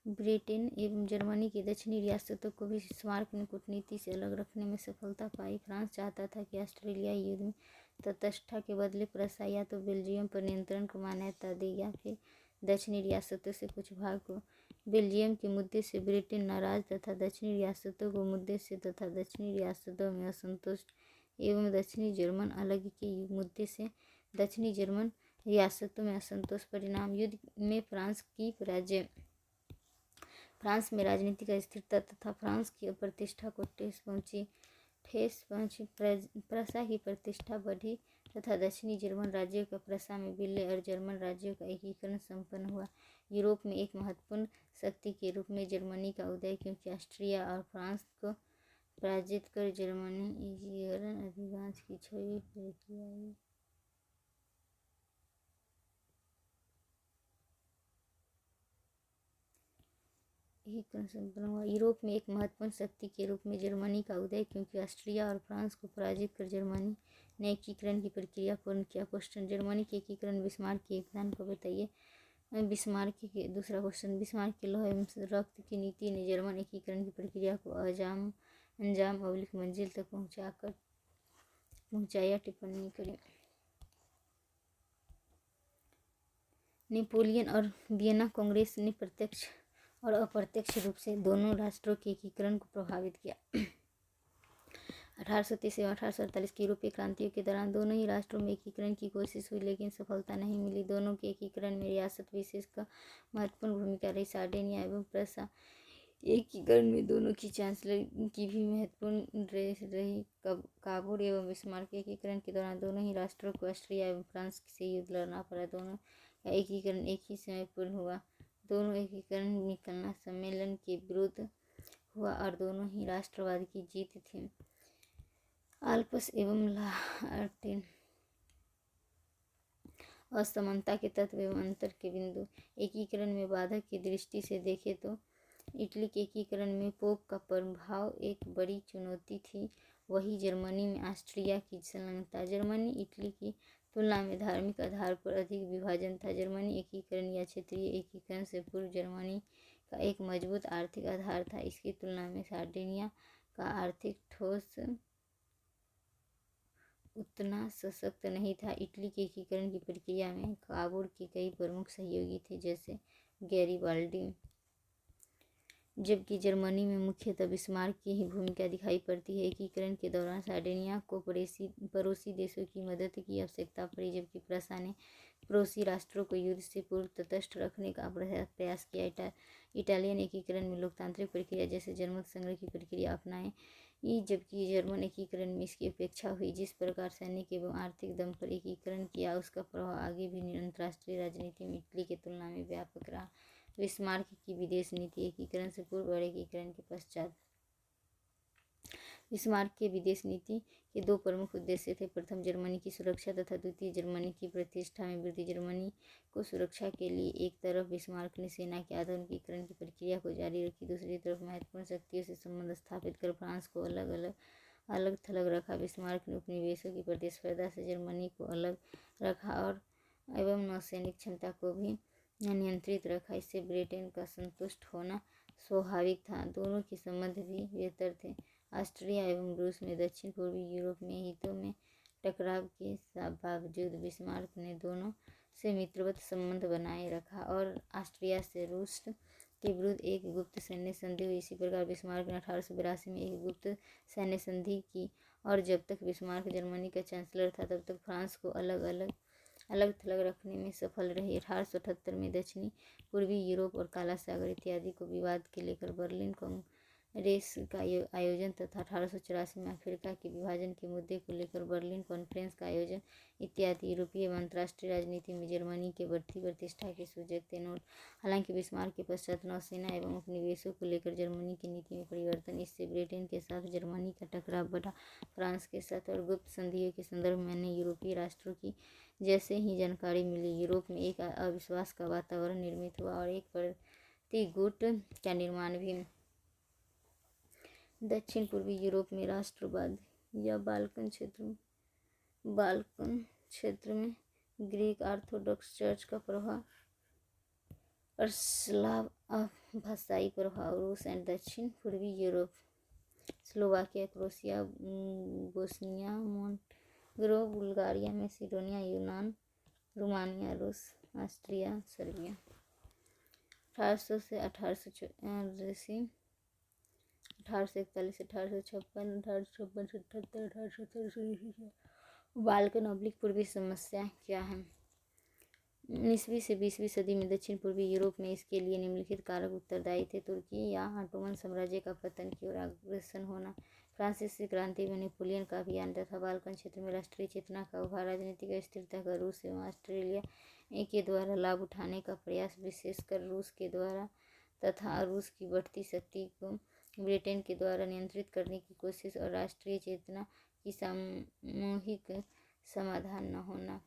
ब्रिटेन एवं जर्मनी की दक्षिणी रियासतों को भी बिस्मार्क ने कूटनीति से अलग रखने में सफलता पाई। फ्रांस चाहता था कि ऑस्ट्रिया युद्ध में तटस्थता के बदले प्रसा या तो बेल्जियम पर नियंत्रण को मान्यता दे या फिर दक्षिणी रियासतों से कुछ भाग को। बेल्जियम के मुद्दे से ब्रिटेन नाराज तथा दक्षिणी रियासतों को मुद्दे से तथा दक्षिणी रियासतों में असंतुष्ट एवं दक्षिणी जर्मन अलग के मुद्दे से दक्षिणी जर्मन रियासतों में असंतोष। परिणाम युद्ध में फ्रांस की पराजय। फ्रांस में राजनीतिक अस्थिरता तथा फ्रांस की प्रतिष्ठा को ठेस पहुंची। प्रसा की प्रतिष्ठा बढ़ी तथा दक्षिणी जर्मन राज्यों का प्रसा में विलय और जर्मन राज्यों का एकीकरण संपन्न हुआ। यूरोप में एक महत्वपूर्ण शक्ति के रूप में जर्मनी का उदय, क्योंकि ऑस्ट्रिया और फ्रांस को पराजित कर जर्मनी एकीकरण अधिकांश की छवि लेती आई। संपन्न हुआ। यूरोप में एक महत्वपूर्ण शक्ति के रूप में जर्मनी का उदय, क्योंकि ऑस्ट्रिया और फ्रांस को पराजित कर जर्मनी ने एकीकरण की प्रक्रिया पूर्ण किया। क्वेश्चन, जर्मनी के एकीकरण बिस्मार्क के योगदान को बताइए। दूसरा क्वेश्चन, बिस्मार्क के लौह एवं रक्त की नीति ने जर्मन एकीकरण की प्रक्रिया को अंजाम मंजिल तक पहुंचाया। टिप्पणी करें। नेपोलियन और वियना कांग्रेस ने प्रत्यक्ष और अप्रत्यक्ष रूप से दोनों राष्ट्रों के एकीकरण को प्रभावित किया। 1830 एवं 1848 की यूरोपीय क्रांतियों के दौरान दोनों ही राष्ट्रों में एकीकरण की कोशिश हुई, लेकिन सफलता नहीं मिली। दोनों के एकीकरण में रियासत विशेष का महत्वपूर्ण भूमिका रही। सार्डिनिया एवं प्रसा एकीकरण में दोनों की चांसलर की भी महत्वपूर्ण रही। काबूल एवं बिस्मार्क के एकीकरण के दौरान दोनों ही राष्ट्रों को ऑस्ट्रिया एवं फ्रांस से युद्ध लड़ना पड़ा। दोनों का एकीकरण एक ही समय पूर्ण हुआ। दोनों एकीकरण निकलना सम्मेलन के विरुद्ध हुआ और दोनों ही राष्ट्रवाद की जीत थी। आल्प्स एवं लार्टेन असमानता के तत्व एवं अंतर के बिंदु। एकीकरण में बाधक की दृष्टि से देखें तो इटली के एकीकरण में पोप का प्रभाव एक बड़ी चुनौती थी। वही जर्मनी में ऑस्ट्रिया की संलग्नता। जर्मनी इटली की तुलना में धार्मिक आधार पर अधिक विभाजन था। जर्मनी एकीकरण या क्षेत्रीय एकीकरण से पूर्व जर्मनी का एक मजबूत आर्थिक आधार था। इसकी तुलना में सार्डिनिया का आर्थिक ठोस उतना सशक्त नहीं था। इटली के एकीकरण की प्रक्रिया में काबुल के कई प्रमुख सहयोगी थे, जैसे गैरिबाल्डी, जबकि जर्मनी में मुख्यतः बिस्मार्क की ही भूमिका दिखाई पड़ती है। एकीकरण के दौरान सार्डिनिया को पड़ोसी देशों की मदद की आवश्यकता पड़ी, जबकि प्रशा ने पड़ोसी राष्ट्रों को युद्ध से पूर्व तटस्थ रखने का प्रयास किया। इटालियन एकीकरण में लोकतांत्रिक प्रक्रिया जैसे जनमत संग्रह की प्रक्रिया अपनाई, जबकि जर्मन एकीकरण में इसकी उपेक्षा हुई। जिस प्रकार सैनिक एवं आर्थिक दम पर एकीकरण किया, उसका प्रभाव आगे भी अंतर्राष्ट्रीय राजनीति में इटली की तुलना में व्यापक रहा। बिस्मार्क की विदेश नीति। एकीकरण से पूर्व और एकीकरण के पश्चात बिस्मार्क के विदेश नीति के दो प्रमुख उद्देश्य थे। प्रथम, जर्मनी की सुरक्षा तथा द्वितीय, जर्मनी की प्रतिष्ठा में वृद्धि। जर्मनी को सुरक्षा के लिए एक तरफ बिस्मार्क ने सेना के आधुनिकीकरण की प्रक्रिया को जारी रखी, दूसरी तरफ महत्वपूर्ण शक्तियों से संबंध स्थापित कर फ्रांस को अलग थलग रखा। बिस्मार्क ने उपनिवेशों की प्रतिस्पर्धा से जर्मनी को अलग रखा और एवं नौसैनिक क्षमता को भी नियंत्रित रखा। इससे ब्रिटेन का संतुष्ट होना स्वाभाविक था। दोनों के संबंध भी बेहतर थे। ऑस्ट्रिया एवं रूस में दक्षिण पूर्वी यूरोप में हितों में टकराव के बावजूद बिस्मार्क ने दोनों से मित्रवत संबंध बनाए रखा और ऑस्ट्रिया से रूस के विरुद्ध एक गुप्त सैन्य संधि हुई। इसी प्रकार बिस्मार्क ने 1882 में एक गुप्त सैन्य संधि की और जब तक बिस्मार्क जर्मनी का चांसलर था, तब तक फ्रांस को अलग थलग रखने में सफल रही। 1878 में दक्षिणी पूर्वी यूरोप और काला सागर इत्यादि को विवाद के लेकर बर्लिन कांग्रेस का आयोजन तथा 1884 में अफ्रीका के विभाजन के मुद्दे को लेकर बर्लिन कॉन्फ्रेंस का आयोजन इत्यादि यूरोपीय एवं अंतर्राष्ट्रीय राजनीति में जर्मनी के बढ़ती प्रतिष्ठा के सूचक थे। नोट: हालांकि बिस्मार्क के पश्चात नौसेना एवं उपनिवेशों को लेकर जर्मनी की नीति में परिवर्तन, इससे ब्रिटेन के साथ जर्मनी का टकराव बढ़ा। फ्रांस के साथ और गुप्त संधियों के संदर्भ में अन्य यूरोपीय राष्ट्रों की जैसे ही जानकारी मिली, यूरोप में एक अविश्वास का वातावरण निर्मित हुआ और एक प्रतिगुट का निर्माण भी। दक्षिण पूर्वी यूरोप में राष्ट्रवाद या बाल्कन क्षेत्र में ग्रीक ऑर्थोडॉक्स चर्च का प्रभाव और स्लाव भाषाई प्रभाव। रूस एंड दक्षिण पूर्वी Europe: Slovakia, Croatia, Bosnia, Montenegro, Bulgaria, Macedonia, यूनान, रोमानिया, रूस, ऑस्ट्रिया, सर्बिया। 1800 से 1841, 1841 से 1856, 1856 से 78, 1877 बाल्कन पूर्वी समस्या क्या है? 19वीं से 20वीं सदी में दक्षिण पूर्वी यूरोप में इसके लिए निम्नलिखित कारक उत्तरदायी थे: तुर्की या ऑटोमन साम्राज्य का पतन की ओर अग्रसर होना, फ्रांसीसी क्रांति में नेपोलियन का अभियान तथा बाल्कन क्षेत्र में राष्ट्रीय चेतना का उभार, राजनीतिक अस्थिरता का रूस एवं ऑस्ट्रेलिया के द्वारा लाभ उठाने का प्रयास, विशेषकर रूस के द्वारा, तथा रूस की बढ़ती शक्ति को ब्रिटेन के द्वारा नियंत्रित करने की कोशिश और राष्ट्रीय चेतना की सामूहिक समाधान न होना।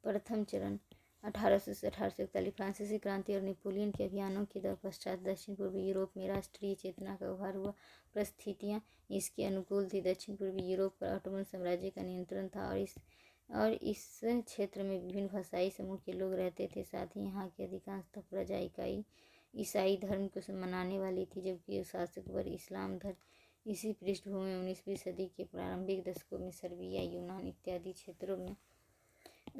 प्रथम चरण 1800 से 1841, फ्रांसीसी क्रांति और नेपोलियन के अभियानों के पश्चात दक्षिण पूर्वी यूरोप में राष्ट्रीय चेतना का उभार हुआ। परिस्थितियाँ इसके अनुकूल थी। दक्षिण पूर्वी यूरोप पर ऑटोमन साम्राज्य का नियंत्रण था और इस क्षेत्र में विभिन्न भाषाई समूह के लोग रहते थे। साथ ही यहाँ की अधिकांशतः प्रजा ईसाई धर्म को मनाने वाली थी, जबकि शासक वर्ग इस्लाम धर्म। इसी पृष्ठभूमि में 19वीं सदी के प्रारंभिक दशकों में सर्बिया, यूनान इत्यादि क्षेत्रों में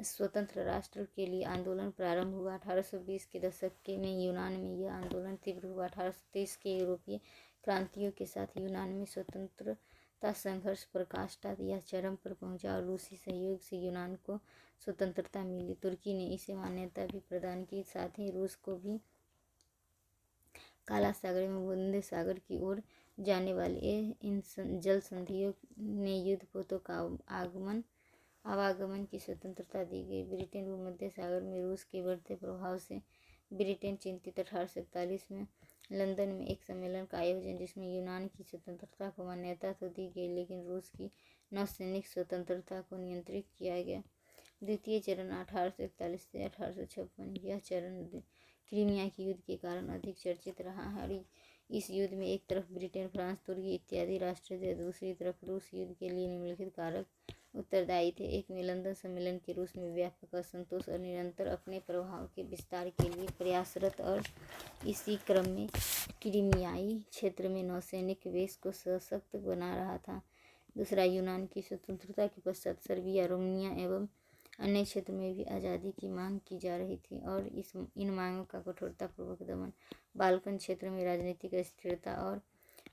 स्वतंत्र राष्ट्र के लिए आंदोलन प्रारंभ हुआ। 1820 के दशक में यूनान में यह आंदोलन तीव्र हुआ। 1823 के यूरोपीय क्रांतियों के साथ यूनान में स्वतंत्रता संघर्ष पराकाष्ठा या चरम पर पहुंचा और रूसी सहयोग से यूनान को स्वतंत्रता मिली। तुर्की ने इसे मान्यता भी प्रदान की। साथ ही रूस को भी काला सागर एवं भूमध्य सागर की ओर जाने वाले इन जल संधियों ने युद्धपोतों का आवागमन की स्वतंत्रता दी गई। ब्रिटेन भूमध्य सागर में रूस के बढ़ते प्रभाव से ब्रिटेन चिंतित। 1841 में लंदन में एक सम्मेलन का आयोजन, जिसमें यूनान की स्वतंत्रता को मान्यता तो दी गई, लेकिन रूस की नौसैनिक स्वतंत्रता को नियंत्रित किया गया। द्वितीय चरण 1841 से 1856। यह चरण क्रीमिया के युद्ध के कारण अधिक चर्चित रहा है। और इस युद्ध में एक तरफ ब्रिटेन, फ्रांस, तुर्की इत्यादि राष्ट्र थे, दूसरी तरफ रूस युद्ध के लिए निम्नलिखित कारक उत्तरदायी थे। एक में लंदन सम्मेलन के रूस में व्यापक असंतोष और निरंतर अपने प्रभाव के विस्तार के लिए प्रयासरत, और इसी क्रम में क्रीमियाई क्षेत्र में नौसैनिक बेस को सशक्त बना रहा था। दूसरा, यूनान की स्वतंत्रता के पश्चात सर्बिया, रोमानिया एवं अन्य क्षेत्र में भी आज़ादी की मांग की जा रही थी, और इन मांगों का कठोरतापूर्वक दमन, बाल्कन क्षेत्र में राजनीतिक अस्थिरता और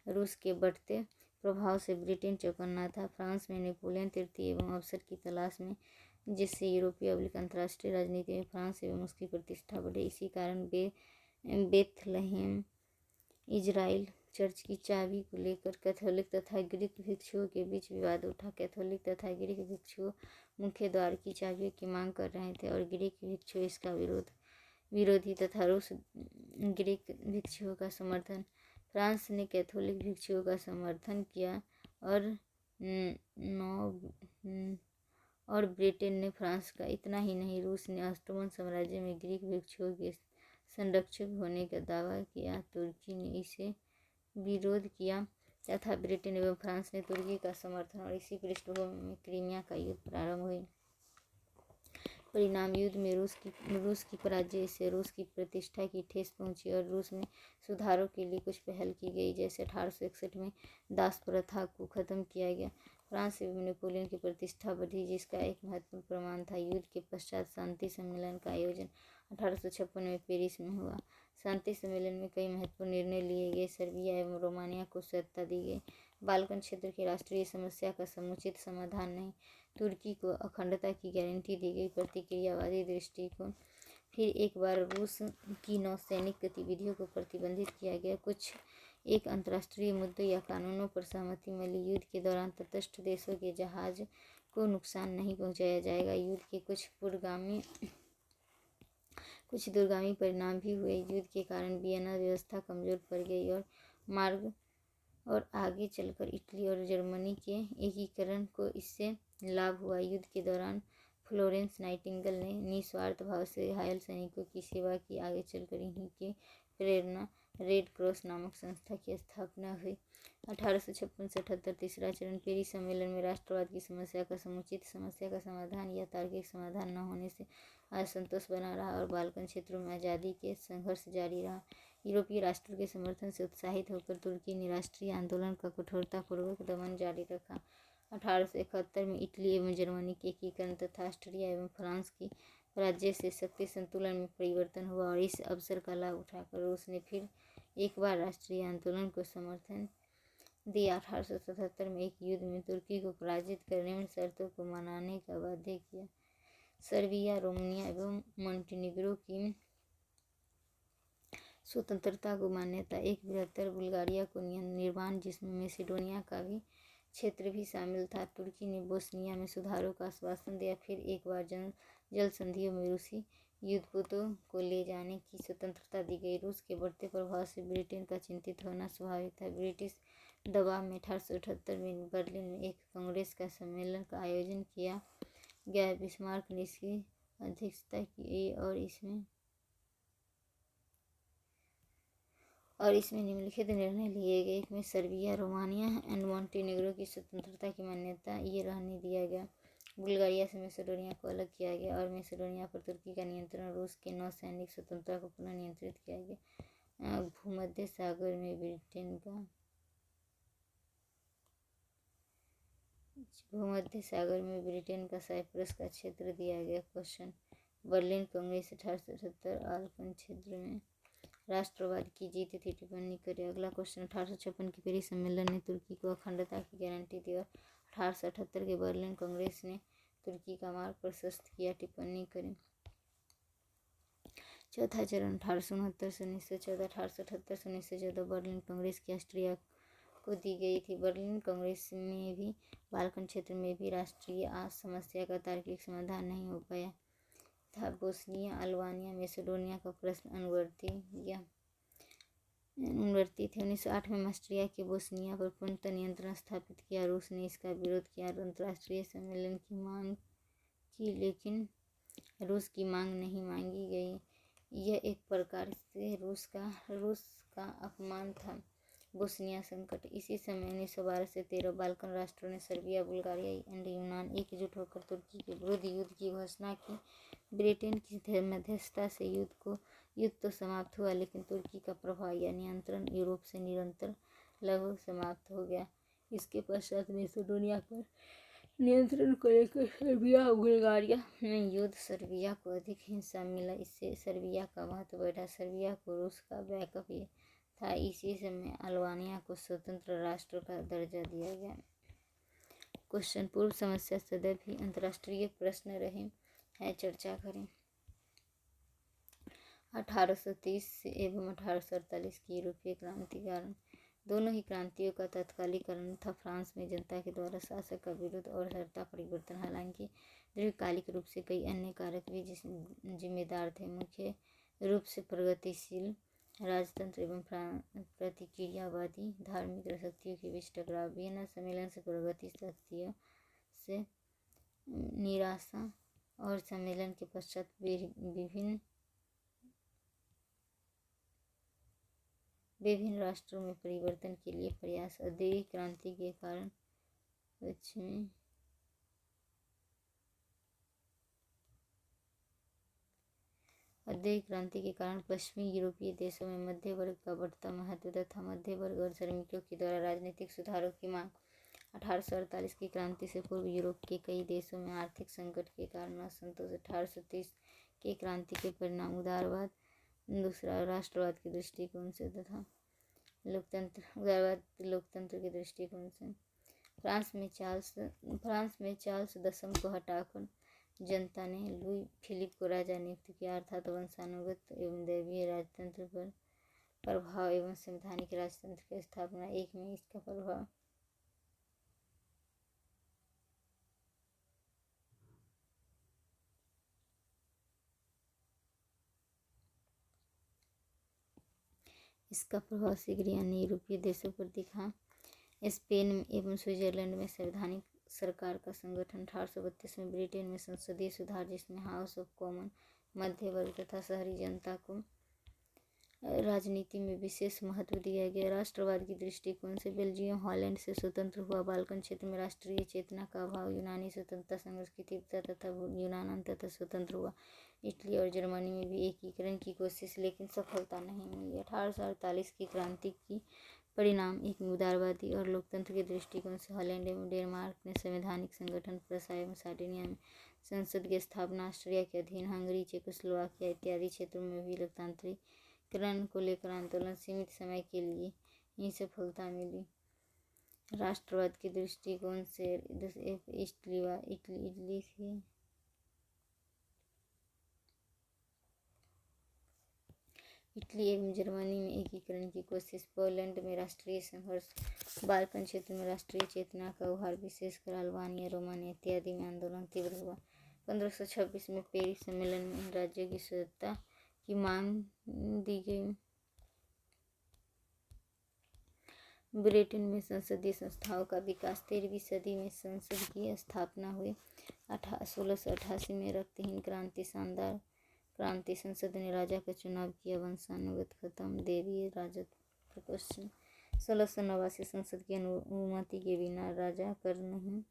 रूस के बढ़ते प्रभाव से ब्रिटेन चौकन्ना था। फ्रांस में नेपोलियन तृतीय एवं अवसर की तलाश में, जिससे यूरोपीय अंतर्राष्ट्रीय राजनीति में फ्रांस एवं उसकी प्रतिष्ठा बढ़े। इसी कारण बेथलहेम इजराइल चर्च की चाबी को लेकर कैथोलिक तथा ग्रीक भिक्षुओं के बीच विवाद उठा। कैथोलिक तथा ग्रीक भिक्षुओं मुख्य द्वार की चाबियों की मांग कर रहे थे, और ग्रीक भिक्षु इसका विरोधी तथा रूस ग्रीक भिक्षुओं का समर्थन। फ्रांस ने कैथोलिक भिक्षुओं का समर्थन किया, और ब्रिटेन ने फ्रांस का। इतना ही नहीं, रूस ने ऑटोमन साम्राज्य में ग्रीक भिक्षुओं के संरक्षक होने का दावा किया। तुर्की ने इसे विरोध किया तथा ब्रिटेन एवं फ्रांस ने तुर्की का समर्थन, और इसी पृष्ठभूमि में क्रीमिया का युद्ध प्रारंभ हुई। परिणाम, युद्ध में रूस की पराजय से रूस की प्रतिष्ठा की ठेस पहुंची, और रूस में सुधारों के लिए कुछ पहल की गई, जैसे 1861 में दास प्रथा को खत्म किया गया। फ्रांस एवं नेपोलियन की प्रतिष्ठा बढ़ी, जिसका एक महत्वपूर्ण प्रमाण था युद्ध के पश्चात शांति सम्मेलन का आयोजन 1856 में पेरिस में हुआ। शांति सम्मेलन में कई महत्वपूर्ण निर्णय लिए गए। सर्बिया एवं रोमानिया को स्वायत्तता दी गई। बाल्कन क्षेत्र की राष्ट्रीय समस्या का समुचित समाधान नहीं। तुर्की को अखंडता की गारंटी दी गई। प्रतिक्रियावादी दृष्टिकोण। फिर एक बार रूस की नौसैनिक गतिविधियों को प्रतिबंधित किया गया। एक अंतर्राष्ट्रीय मुद्दों या कानूनों पर सहमति मिली। युद्ध के दौरान तटस्थ देशों के जहाज को नुकसान नहीं पहुंचाया जाएगा। युद्ध के कुछ दूरगामी परिणाम भी हुए। युद्ध के कारण वियना व्यवस्था कमजोर पड़ गई, और आगे चलकर इटली और जर्मनी के एकीकरण को इससे लाभ हुआ। युद्ध के दौरान फ्लोरेंस नाइटिंगेल ने निस्वार्थ भाव से घायल सैनिकों की सेवा की। आगे चलकर इन्हीं की प्रेरणा रेड क्रॉस नामक संस्था की स्थापना हुई। 1856 से 78 तीसरा चरण। पेरिस सम्मेलन में राष्ट्रवाद की समस्या का समुचित समस्या का समाधान या तार्किक समाधान न होने से असंतोष बना रहा, और बाल्कन क्षेत्रों में आज़ादी के संघर्ष जारी रहा। यूरोपीय राष्ट्रों के समर्थन से उत्साहित होकर तुर्की ने राष्ट्रीय आंदोलन का कठोरतापूर्वक दमन जारी रखा। 1871 में इटली एवं जर्मनी के एकीकरण तथा ऑस्ट्रिया एवं फ्रांस की पराजय से शक्ति संतुलन में परिवर्तन हुआ, और इस अवसर का लाभ उठाकर रूस ने फिर एक बार राष्ट्रीय आंदोलन को समर्थन दिया। 1877 में एक युद्ध में तुर्की को पराजित कर निम्न शर्तों को मनाने का बाध्य किया। सर्बिया, रोमानिया एवं मोंटेनेग्रो की स्वतंत्रता को मान्यता। एक बृहत्तर बुल्गारिया को निर्माण, जिसमें मैसेडोनिया का भी क्षेत्र भी शामिल था। तुर्की ने बोस्निया में सुधारों का आश्वासन दिया। फिर एक बार जल संधियों में रूसी युद्धपोतों को ले जाने की स्वतंत्रता दी गई। रूस के बढ़ते प्रभाव से ब्रिटेन का चिंतित होना स्वाभाविक था। ब्रिटिश दबाव में 1878 में बर्लिन में एक कांग्रेस का सम्मेलन का आयोजन किया गया। बिस्मार्क ने इसकी अध्यक्षता की, और इसमें निम्नलिखित निर्णय लिए गए। एक में सर्बिया, रोमानिया एंड मोंटेनेग्रो की स्वतंत्रता की मान्यता ये रहने दिया गया। बुल्गारिया से मैसेडोनिया को अलग किया गया, और मैसेडोनिया पर तुर्की का नियंत्रण। रूस के नौसैनिक स्वतंत्रता को पुनः नियंत्रित किया गया। भूमध्य सागर में ब्रिटेन का साइप्रस का क्षेत्र दिया गया। क्वेश्चन, बर्लिन कांग्रेस 1878 आल्पन क्षेत्र में राष्ट्रवाद की जीत थी। टिप्पणी करें। अगला क्वेश्चन, 1856 के पेरिस सम्मेलन ने तुर्की को अखंडता की गारंटी दी, और 1878 के बर्लिन कांग्रेस ने तुर्की का मार्ग प्रशस्त किया। टिप्पणी करें। चौथा चरण 1869 से 1914। 1878 से 1914 बर्लिन कांग्रेस की ऑस्ट्रिया को दी गई थी। बर्लिन कांग्रेस में भी बाल्कन क्षेत्र में भी राष्ट्रीय समस्या का तार्किक समाधान नहीं हो पाया था। बोस्निया, अल्बानिया, मैसेडोनिया का प्रश्न अनुवर्ती थे। 1908 में ऑस्ट्रिया के बोस्निया पर पूर्णतः नियंत्रण स्थापित किया। रूस ने इसका विरोध किया और अंतर्राष्ट्रीय सम्मेलन की मांग की, लेकिन रूस की मांग नहीं मांगी गई। यह एक प्रकार से रूस का अपमान था। बोस्निया संकट। इसी समय 1912 से 13 बाल्कन राष्ट्रों ने सर्बिया, बुल्गारिया एंड यूनान एकजुट होकर तुर्की के विरुद्ध युद्ध की घोषणा की। ब्रिटेन की मध्यस्थता से युद्ध तो समाप्त हुआ, लेकिन तुर्की का प्रभाव या नियंत्रण यूरोप से निरंतर लगभग समाप्त हो गया। इसके पश्चात मैसेडोनिया पर नियंत्रण को लेकर सर्बिया और बुल्गारिया में युद्ध। सर्बिया को अधिक हिंसा मिला, इससे सर्बिया का महत्व बढ़ा। सर्बिया को रूस का बैकअप था। इसी समय अल्बानिया को स्वतंत्र राष्ट्र का दर्जा दिया गया। क्वेश्चन, पूर्व समस्या सदैव ही अंतर्राष्ट्रीय प्रश्न रहे हैं, चर्चा करें। 1830 एवं 1848 की यूरोपीय क्रांति कारण दोनों ही क्रांतियों का तत्कालीकरण था। फ्रांस में जनता के द्वारा शासक का विरोध और सत्ता परिवर्तन, हालांकि दीर्घकालिक रूप से कई अन्य कारक भी जिम्मेदार थे। मुख्य रूप से प्रगतिशील राजतंत्र एवं प्रतिक्रियावादी धार्मिक शक्तियों के बीच टकराव। वियना सम्मेलन से प्रगति शक्तियों से निराशा और सम्मेलन के पश्चात विभिन्न राष्ट्रों में परिवर्तन के लिए प्रयास। औद्योगिक क्रांति के कारण पश्चिमी यूरोपीय देशों में मध्य वर्ग का बढ़ता महत्व तथा मध्य वर्ग और श्रमिकों के द्वारा राजनीतिक सुधारों की मांग। 1848 की क्रांति से पूर्व यूरोप के कई देशों में आर्थिक संकट के कारण असंतोष। 1830 की क्रांति के परिणाम उदारवाद, दूसरा राष्ट्रवाद के दृष्टिकोण से तथा लोकतंत्र के दृष्टिकोण से। फ्रांस में चार्ल्स दसम को हटाकर जनता ने लुई फिलिप को राजा नियुक्त किया, अर्थात वंशानुगत एवं दैवीय राजतंत्र पर प्रभाव एवं संवैधानिक राजतंत्र की स्थापना। एक में इसका प्रभाव शीघ्र ही अन्य यूरोपीय देशों पर दिखा। स्पेन एवं स्विट्जरलैंड में संवैधानिक सरकार का संगठन। 1832 में ब्रिटेन में संसदीय सुधार, जिसमें हाउस ऑफ कॉमन मध्य वर्ग तथा शहरी जनता को राजनीति में विशेष महत्व दिया गया। राष्ट्रवाद की दृष्टिकोण से बेल्जियम हॉलैंड से स्वतंत्र हुआ। बाल्कन क्षेत्र में राष्ट्रीय चेतना का अभाव। यूनानी स्वतंत्रता संघर्ष की तीव्रता तथा यूनान अंततः स्वतंत्र हुआ। इटली और जर्मनी में भी एकीकरण की कोशिश, लेकिन सफलता नहीं मिली। 1848 की क्रांति की परिणाम एक उदारवादी और लोकतंत्र के दृष्टिकोण से हॉलैंड एवं डेनमार्क ने संवैधानिक संगठन, प्रसा एवं सार्डिनिया में संसद की स्थापना, ऑस्ट्रिया के अधीन हंगरी, चेकोस्लोवाकिया इत्यादि क्षेत्रों में भी लोकतांत्रिकरण को लेकर आंदोलन। सीमित समय के लिए ही सफलता मिली। राष्ट्रवाद के दृष्टिकोण से इटली एवं जर्मनी में एकीकरण की कोशिश। पोलैंड में राष्ट्रीय संघर्ष। बाल्कन क्षेत्र में राष्ट्रीय चेतना का उभार, विशेषकर अल्बानिया, रोमानिया इत्यादि में आंदोलन तीव्र हुआ। 1526 में पेरिस सम्मेलन में इन राज्यों की स्वतंत्रता की मांग दी गई। ब्रिटेन में संसदीय संस्थाओं का विकास। 13वीं सदी में संसद की स्थापना हुई। 1688 में रक्तहीन क्रांति, शानदार क्रांति। संसद ने राजा का चुनाव किया। वंशानुगत खत्म, दैवीय राजत्व प्रश्न। 1689 संसद की अनुमति के बिना राजा कर नहीं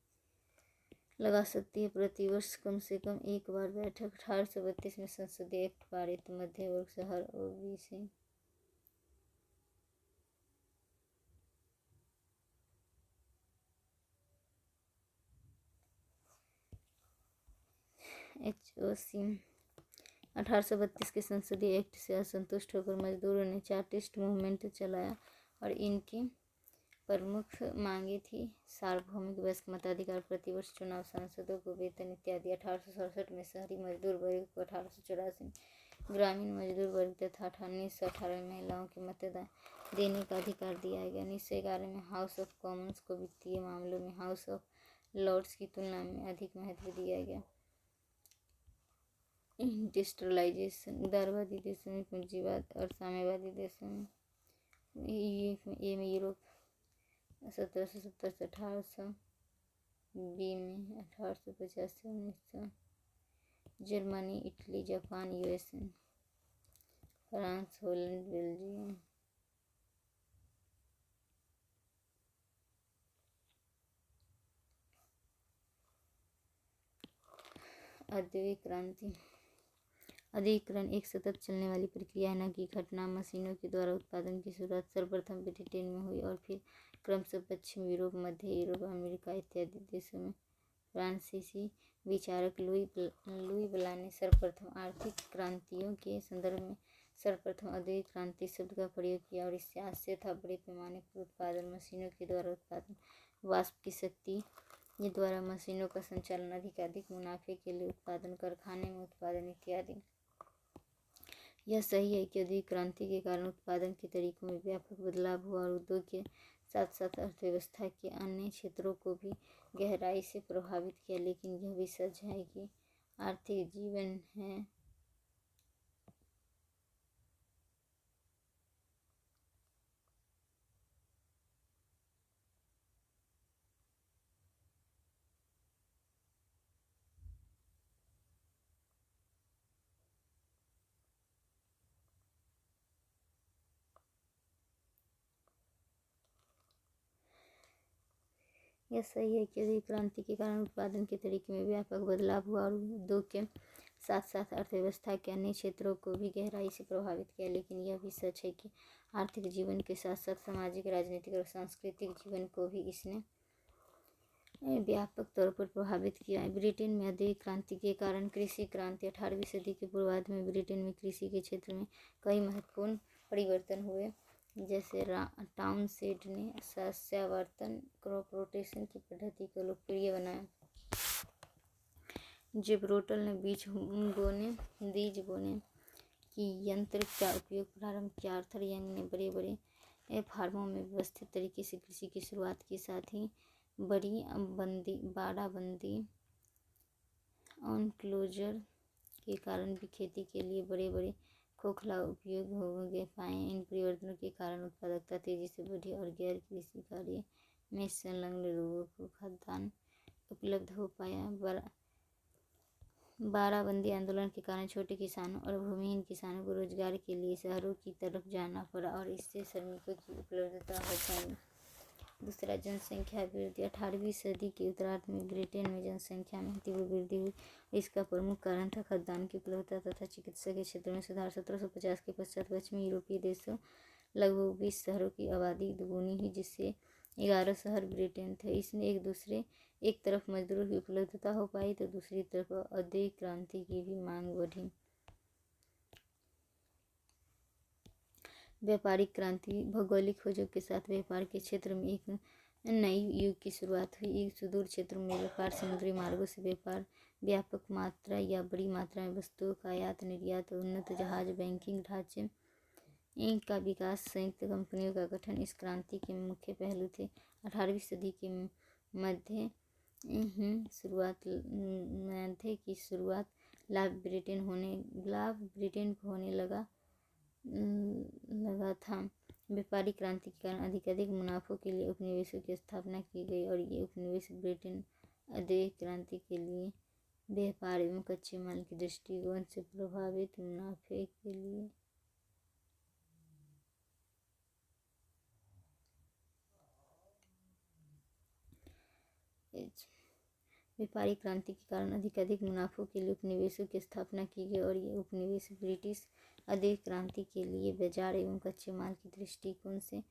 लगा सकती है। प्रतिवर्ष कम से कम एक बार बैठक। 1832 में संसदीय एक्ट पारित। मध्य वर्ग, शहर और ओबीसी HOC। 1832 के संसदीय एक्ट से असंतुष्ट होकर मजदूरों ने चार्टिस्ट मूवमेंट चलाया और इनकी प्रमुख मांगे थी सार्वभौमिक वयस्क मताधिकार, प्रतिवर्ष चुनाव, सांसदों को वेतन इत्यादि। 1867 में शहरी मजदूर वर्ग को, 1884 में ग्रामीण मजदूर वर्ग तथा 1918 में महिलाओं के मतदान देने का अधिकार दिया गया। 1911 में हाउस ऑफ कॉमन्स को वित्तीय मामलों में हाउस ऑफ लॉर्ड्स की तुलना में अधिक महत्व दिया गया। इंडस्ट्रियलाइजेशन। उदारवादी देशों में पूंजीवाद और साम्यवादी देशों में यूरोप 1770 से 1800 बी में 1850 से 1900 Germany, Italy, Japan, USA। France, Holland, Belgium. औद्योगिक क्रांति। औद्योगिकरण एक सतत चलने वाली प्रक्रिया है, न कि घटना। मशीनों के द्वारा उत्पादन की शुरुआत सर्वप्रथम ब्रिटेन में हुई और फिर क्रमशः पश्चिम यूरोप, मध्य यूरोप, अमेरिका इत्यादि देशों में। फ्रांसीसी विचारक लुई ब्ला ने सर्वप्रथम आर्थिक क्रांतियों के संदर्भ में सर्वप्रथम औद्योगिक क्रांति शब्द का प्रयोग किया और इससे आशय था बड़े पैमाने पर उत्पादन, मशीनों के द्वारा उत्पादन, वाष्प की शक्ति के द्वारा मशीनों का संचालन, अधिक मुनाफे के लिए उत्पादन, कारखाने में उत्पादन इत्यादि। यह सही है कि औद्योगिक क्रांति के कारण उत्पादन के तरीकों में व्यापक बदलाव हुआ और उद्योग के साथ साथ अर्थव्यवस्था के अन्य क्षेत्रों को भी गहराई से प्रभावित किया, लेकिन यह भी सच है कि आर्थिक जीवन है यह सही है कि औद्योगिक क्रांति के कारण उत्पादन के तरीके में व्यापक बदलाव हुआ और उद्योग के साथ साथ अर्थव्यवस्था के अन्य क्षेत्रों को भी गहराई से प्रभावित किया, लेकिन यह भी सच है कि आर्थिक जीवन के साथ साथ सामाजिक, राजनीतिक और सांस्कृतिक जीवन को भी इसने व्यापक तौर पर प्रभावित किया है। ब्रिटेन में औद्योगिक क्रांति के कारण कृषि क्रांति। 18वीं सदी के पूर्वार्ध में ब्रिटेन में कृषि के क्षेत्र में कई महत्वपूर्ण परिवर्तन हुए, जैसे टाउनशेंड ने सस्यावर्तन क्रॉप रोटेशन की पद्धति को लोकप्रिय बनाया, जिब्रोल्टर ने बीज बोने की यंत्र का उपयोग प्रारंभ किया, आर्थर यंग ने बड़े बड़े फार्मों में व्यवस्थित तरीके से कृषि की शुरुआत की, साथ ही बाड़ाबंदी एनक्लोजर के कारण भी खेती के लिए बड़े बड़े खोखला उपयोग हो पाए। इन परिवर्तनों के कारण उत्पादकता तेजी से बढ़ी और गैर कृषि कार्य में संलग्न लोगों को खाद्यान्न उपलब्ध हो पाया। बाड़ाबंदी आंदोलन के कारण छोटे किसानों और भूमिहीन किसानों को रोजगार के लिए शहरों की तरफ जाना पड़ा और इससे श्रमिकों की उपलब्धता हो पाई। दूसरा, जनसंख्या वृद्धि। 18वीं सदी के उत्तरार्ध में ब्रिटेन में जनसंख्या में तीव्र वृद्धि हुई। इसका प्रमुख कारण था खाद्यान्न की उपलब्धता तथा चिकित्सा के क्षेत्र में सुधार। 1750 के पश्चात पश्चिमी यूरोपीय देशों लगभग 20 शहरों की आबादी दोगुनी हुई, जिससे 11 शहर ब्रिटेन थे। इसने एक तरफ मजदूरों की उपलब्धता हो पाई तो दूसरी तरफ औद्योगिक क्रांति की भी मांग बढ़ी। व्यापारिक क्रांति। भौगोलिक खोजों के साथ व्यापार के क्षेत्र में एक नई युग की शुरुआत हुई। एक सुदूर क्षेत्रों में व्यापार, समुद्री मार्गों से व्यापार, व्यापक मात्रा या बड़ी मात्रा में वस्तुओं का आयात निर्यात, उन्नत जहाज, बैंकिंग ढांचे का विकास, संयुक्त कंपनियों का गठन इस क्रांति के मुख्य पहलू थे। 18वीं सदी के मध्य की शुरुआत लाभ ब्रिटेन को होने लगा था। व्यापारिक क्रांति के कारण अधिक मुनाफों के लिए उपनिवेशों की स्थापना की गई और ये उपनिवेश ब्रिटेन औद्योगिक क्रांति के लिए व्यापार एवं कच्चे माल के दृष्टिकोण से प्रभावित मुनाफे के लिए व्यापारिक क्रांति के कारण अधिक मुनाफों के लिए उपनिवेशों की स्थापना की गई और ये उपनिवेश ब्रिटिश औद्योगिक क्रांति के लिए बाजार एवं कच्चे माल के दृष्टिकोण से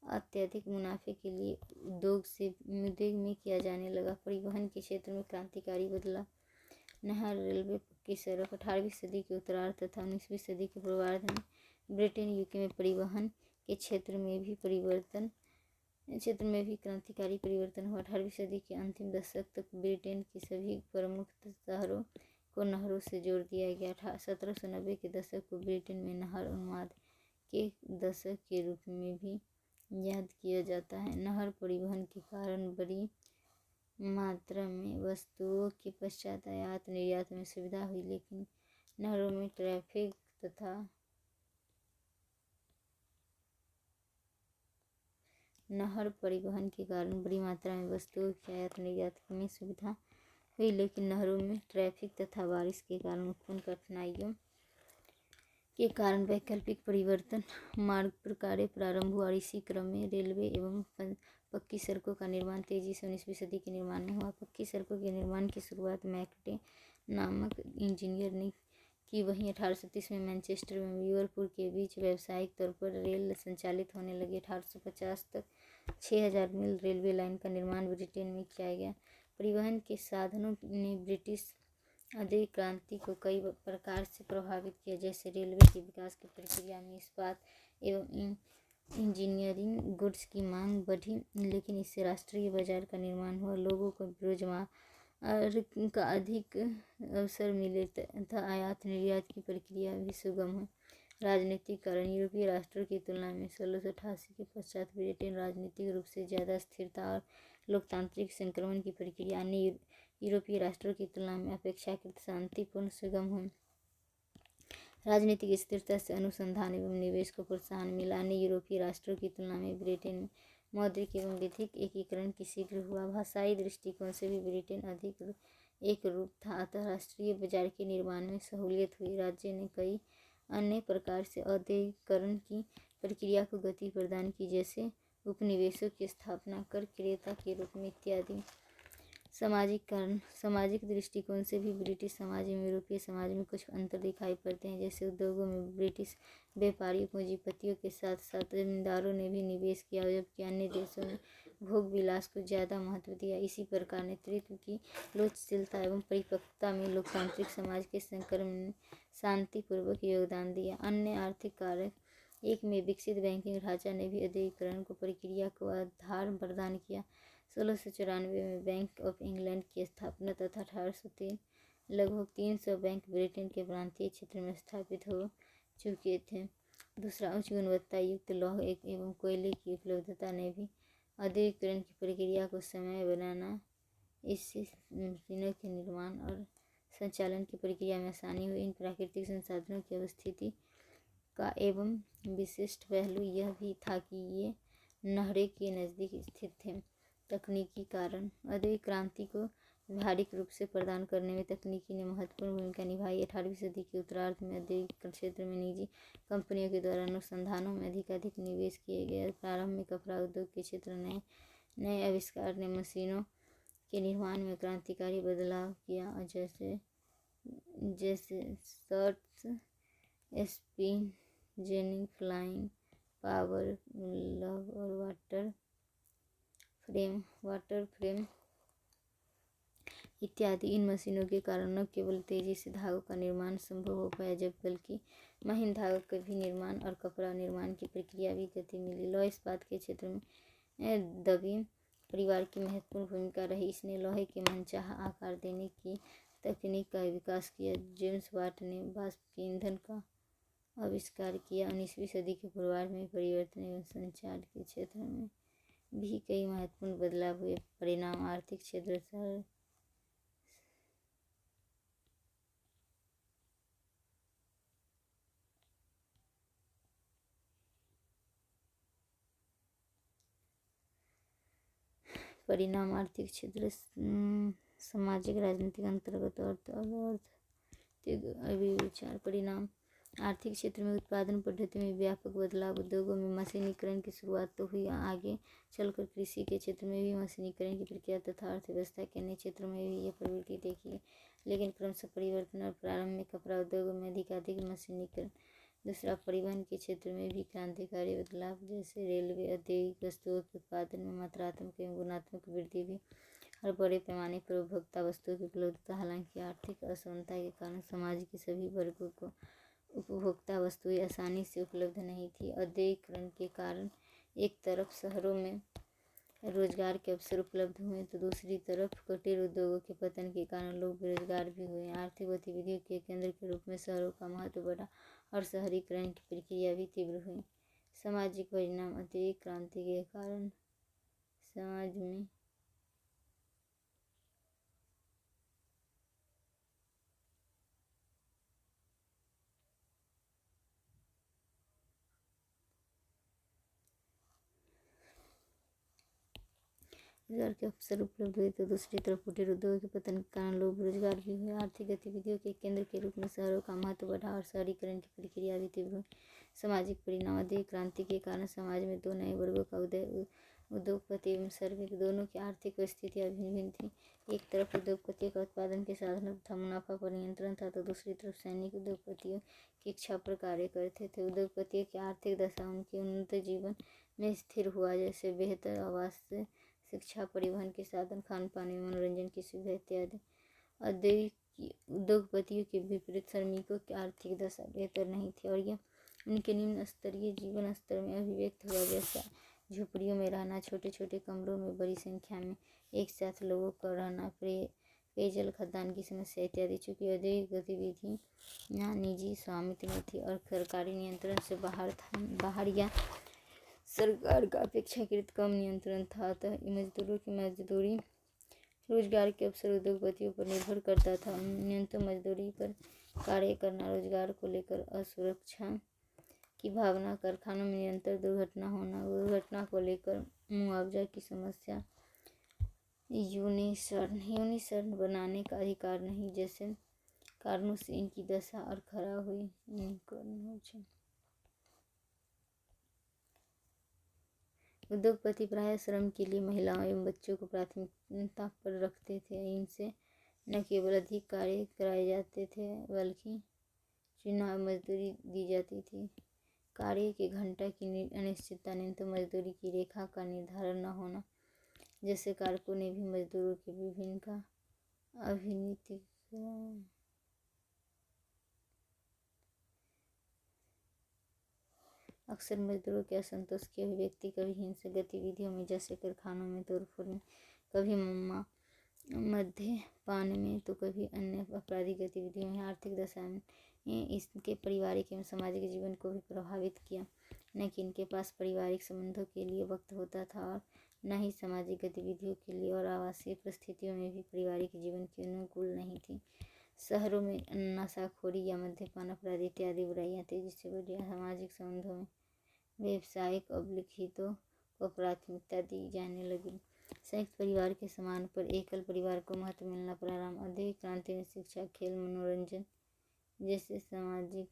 अत्यधिक मुनाफे के लिए उद्योग में किया जाने लगा। परिवहन के क्षेत्र में क्रांतिकारी बदलाव। नहर, रेलवे, पक्की सड़क। 18वीं सदी के उत्तरार्ध तथा 19वीं सदी के पूर्वार्ध में ब्रिटेन यूके में परिवहन के क्षेत्र में भी क्रांतिकारी परिवर्तन हुआ। 18वीं सदी के अंतिम दशक तक ब्रिटेन की सभी प्रमुख शहरों को नहरों से जोड़ दिया गया। 1790 के दशक को ब्रिटेन में नहर उन्माद के दशक के रूप में भी याद किया जाता है। नहर परिवहन के कारण बड़ी मात्रा में वस्तुओं के पश्चात आयात निर्यात में सुविधा हुई, लेकिन नहरों में ट्रैफिक तथा नहर परिवहन के कारण बड़ी मात्रा में वस्तुओं के आयात निर्यात में सुविधा हुई, लेकिन नहरों में ट्रैफिक तथा बारिश के कारण उत्पन्न कठिनाइयों के कारण वैकल्पिक परिवर्तन मार्ग पर कार्य प्रारंभ हुआ और इसी क्रम में रेलवे एवं पक्की सड़कों का निर्माण तेजी से 19वीं सदी के निर्माण में हुआ। पक्की सड़कों के निर्माण की शुरुआत मैकटे नामक इंजीनियर ने की। वहीं 1830 में मैनचेस्टर में लिवरपूल के बीच व्यावसायिक तौर पर रेल संचालित होने लगी। 1850 तक 6000 मील रेलवे लाइन का निर्माण ब्रिटेन में किया गया। परिवहन के साधनों ने ब्रिटिश औद्योगिक क्रांति को कई प्रकार से प्रभावित किया, जैसे रेलवे के विकास की प्रक्रिया में इस्पात एवं इंजीनियरिंग गुड्स की मांग बढ़ी, लेकिन इससे राष्ट्रीय बाजार का निर्माण हुआ। लोगों को रोजगार का अधिक अवसर मिले तथा आयात निर्यात की प्रक्रिया भी सुगम हुई। राजनीतिक कारण यूरोपीय राष्ट्रों की तुलना में 1688 के पश्चात ब्रिटेन राजनीतिक रूप से ज़्यादा स्थिरता और लोकतांत्रिक संक्रमण की प्रक्रिया अन्य यूरोपीय राष्ट्रों की तुलना में अपेक्षाकृत शांतिपूर्ण सुगम हुई। राजनीतिक स्थिरता से अनुसंधान एवं निवेश को प्रोत्साहन मिला। अन्य यूरोपीय राष्ट्रों की तुलना में ब्रिटेन में मौद्रिक एवं विधिक एकीकरण की शीघ्र हुआ। भाषाई दृष्टिकोण से भी ब्रिटेन अधिक एक रूप था, अतः राष्ट्रीय बाजार के निर्माण में सहूलियत हुई। राज्य ने कई अन्य प्रकार से औद्योगिकरण की प्रक्रिया को गति प्रदान की, जैसे उपनिवेशों की स्थापना, कर क्रेता के रूप में इत्यादि। सामाजिक कारण सामाजिक दृष्टिकोण से भी ब्रिटिश समाज एवं यूरोपीय समाज में कुछ अंतर दिखाई पड़ते हैं, जैसे उद्योगों में ब्रिटिश व्यापारियों पूंजीपतियों के साथ साथ जमींदारों ने भी निवेश किया, जबकि अन्य देशों में भोग विलास को ज़्यादा महत्व दिया। इसी प्रकार नेतृत्व की लोचशीलता एवं परिपक्वता में लोकतांत्रिक समाज के संक्रमण ने शांतिपूर्वक योगदान दिया। अन्य आर्थिक कारक एक में विकसित बैंकिंग ढांचा ने भी औद्योगिकरण को प्रक्रिया को आधार प्रदान किया। 1694 में बैंक ऑफ इंग्लैंड की स्थापना तथा 1803 लगभग 300 बैंक ब्रिटेन के प्रांतीय क्षेत्र में स्थापित हो चुके थे। दूसरा, उच्च गुणवत्ता युक्त लौह एवं कोयले की उपलब्धता ने भी औद्योगिकरण की प्रक्रिया को समय बनाना। इससे मशीनों के निर्माण और संचालन की प्रक्रिया में आसानी हुई। इन प्राकृतिक संसाधनों की अवस्थिति का एवं विशिष्ट पहलू यह भी था कि ये नहरों के नज़दीक स्थित थे। तकनीकी कारण औद्योगिक क्रांति को व्यावहारिक रूप से प्रदान करने में तकनीकी ने महत्वपूर्ण भूमिका निभाई। 18वीं सदी के उत्तरार्ध में औद्योगिक क्षेत्र में निजी कंपनियों के द्वारा अनुसंधानों में अधिक निवेश किए गए। प्रारंभ में कपड़ा उद्योग के क्षेत्र में नए आविष्कार ने मशीनों के निर्माण में क्रांतिकारी बदलाव किया, जैसे shirts, spin ginning, flying power love और वाटर फ्रेम इत्यादि। इन मशीनों के कारण न केवल तेजी से धागों का निर्माण संभव हो पाया, जब बल्कि महीन धागों के भी निर्माण और कपड़ा निर्माण की प्रक्रिया भी गति मिली। लौह इस्पात के क्षेत्र में दबी परिवार की महत्वपूर्ण भूमिका रही। इसने लोहे के मनचाहा आकार देने की तकनीक का विकास किया। जेम्स वाट ने वाष्प ईंधन का आविष्कार किया। 19वीं सदी के पूर्वार्ध में परिवर्तन एवं संचार के क्षेत्र में भी कई महत्वपूर्ण बदलाव हुए। परिणाम आर्थिक क्षेत्र परिणाम आर्थिक क्षेत्र सामाजिक राजनीतिक अंतर्गत और विचार। परिणाम आर्थिक क्षेत्र में उत्पादन पद्धति में व्यापक बदलाव। उद्योगों में मशीनीकरण की शुरुआत तो हुई, आगे चलकर कृषि के क्षेत्र में भी मशीनीकरण की प्रक्रिया तथा अर्थव्यवस्था के अन्य क्षेत्रों में भी यह प्रवृत्ति देखी गई, लेकिन क्रमशः परिवर्तन और प्रारंभ में कपड़ा उद्योगों में अधिक मशीनीकरण। दूसरा, परिवहन के क्षेत्र में भी क्रांतिकारी बदलाव, जैसे रेलवे, औद्योगिक वस्तुओं के उत्पादन में मात्रात्मक एवं गुणात्मक वृद्धि भी और बड़े पैमाने पर उपभोक्ता वस्तुओं की उपलब्धता। हालांकि आर्थिक असमानता के कारण समाज के सभी वर्गों को उपभोक्ता वस्तुएं आसानी से उपलब्ध नहीं थी। औद्योगिकरण के कारण एक तरफ शहरों में रोजगार के अवसर उपलब्ध हुए, तो दूसरी तरफ कुटीर उद्योगों के पतन के कारण लोग बेरोजगार भी हुए। आर्थिक गतिविधियों के केंद्र के रूप में शहरों का महत्व बढ़ा और शहरीकरण की प्रक्रिया भी तीव्र हुई। सामाजिक परिणाम औद्योगिक क्रांति के कारण समाज में रोजगार के अवसर उपलब्ध हुए तो दूसरी तरफ कुटीर उद्योग के पतन के कारण लोग बेरोजगार भी हुए। आर्थिक गतिविधियों के केंद्र के रूप में शहरों का महत्व बढ़ा और शहरीकरण की प्रक्रिया भी तीव्र हुई। सामाजिक परिणाम औद्योगिक क्रांति के कारण समाज में दो नए वर्गों का उदय। उद्योगपति एवं श्रमिक दोनों की आर्थिक परिस्थितियाँ भिन्न भिन्न थी। एक तरफ उद्योगपतियों का उत्पादन के साधनों तथा मुनाफा पर नियंत्रण था तो दूसरी तरफ सैनिक उद्योगपतियों की इच्छा पर कार्य करते थे। उद्योगपतियों की आर्थिक दशा उनके उन्नत जीवन में स्थिर हुआ, जैसे बेहतर आवास, शिक्षा, परिवहन के साधन, खान पान एवं मनोरंजन की सुविधा इत्यादि। औद्योगिक उद्योगपतियों के विपरीत श्रमिकों की आर्थिक दशा बेहतर नहीं थी और यह उनके निम्न स्तरीय जीवन स्तर में अभिव्यक्त हुआ, जैसा झोपड़ियों में रहना, छोटे छोटे कमरों में बड़ी संख्या में एक साथ लोगों का रहना, पेयजल खदान की समस्या इत्यादि। चूँकि औद्योगिक गतिविधि यहाँ निजी स्वामित्व में थी और सरकारी नियंत्रण से बाहर या सरकार का अपेक्षाकृत कम नियंत्रण था, अतः मजदूरों की मजदूरी रोजगार के अवसर उद्योगपतियों पर निर्भर करता था। न्यूनतम मजदूरी पर कार्य करना, रोजगार को लेकर असुरक्षा की भावना, कारखानों में निरंतर दुर्घटना होना, दुर्घटना को लेकर मुआवजा की समस्या, यूनिसर्न बनाने का अधिकार नहीं, जैसे कारणों से इनकी दशा और खराब हुई। उद्योगपति प्रायः श्रम के लिए महिलाओं एवं बच्चों को प्राथमिकता पर रखते थे। इनसे न केवल अधिक कार्य कराए जाते थे बल्कि चुनाव मजदूरी दी जाती थी। कार्य के घंटा की अनिश्चितता, न्यूनतम मजदूरी की रेखा का निर्धारण न होना, जैसे कारकों ने भी मजदूरों के विभिन्न का अभिनीतिकरण। अक्सर मजदूरों के असंतोष की अभिव्यक्ति कभी हिंसक गतिविधियों में, जैसे कारखानों में तोड़फोड़ में, कभी मद्यपान में, तो कभी अन्य आपराधिक गतिविधियों में। आर्थिक दशा ने इसके पारिवारिक एवं सामाजिक जीवन को भी प्रभावित किया। न कि इनके पास पारिवारिक संबंधों के लिए वक्त होता था और न ही सामाजिक गतिविधियों के लिए, और आवासीय परिस्थितियों में भी पारिवारिक जीवन के अनुकूल नहीं थी। शहरों में नशाखोरी या मद्यपान, अपराध इत्यादि बुराइयां तेजी से बढ़ी। सामाजिक संबंधों में व्यावसायिक हितों को प्राथमिकता दी जाने लगी। संयुक्त परिवार के समान पर एकल परिवार को महत्व मिलना प्रारंभ। औद्योगिक क्रांति ने शिक्षा, खेल, मनोरंजन जैसे सामाजिक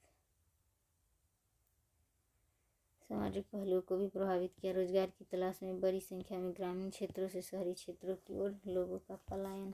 पहलुओं को भी प्रभावित किया। रोजगार की तलाश में बड़ी संख्या में ग्रामीण क्षेत्रों से शहरी क्षेत्रों की ओर लोगों का पलायन।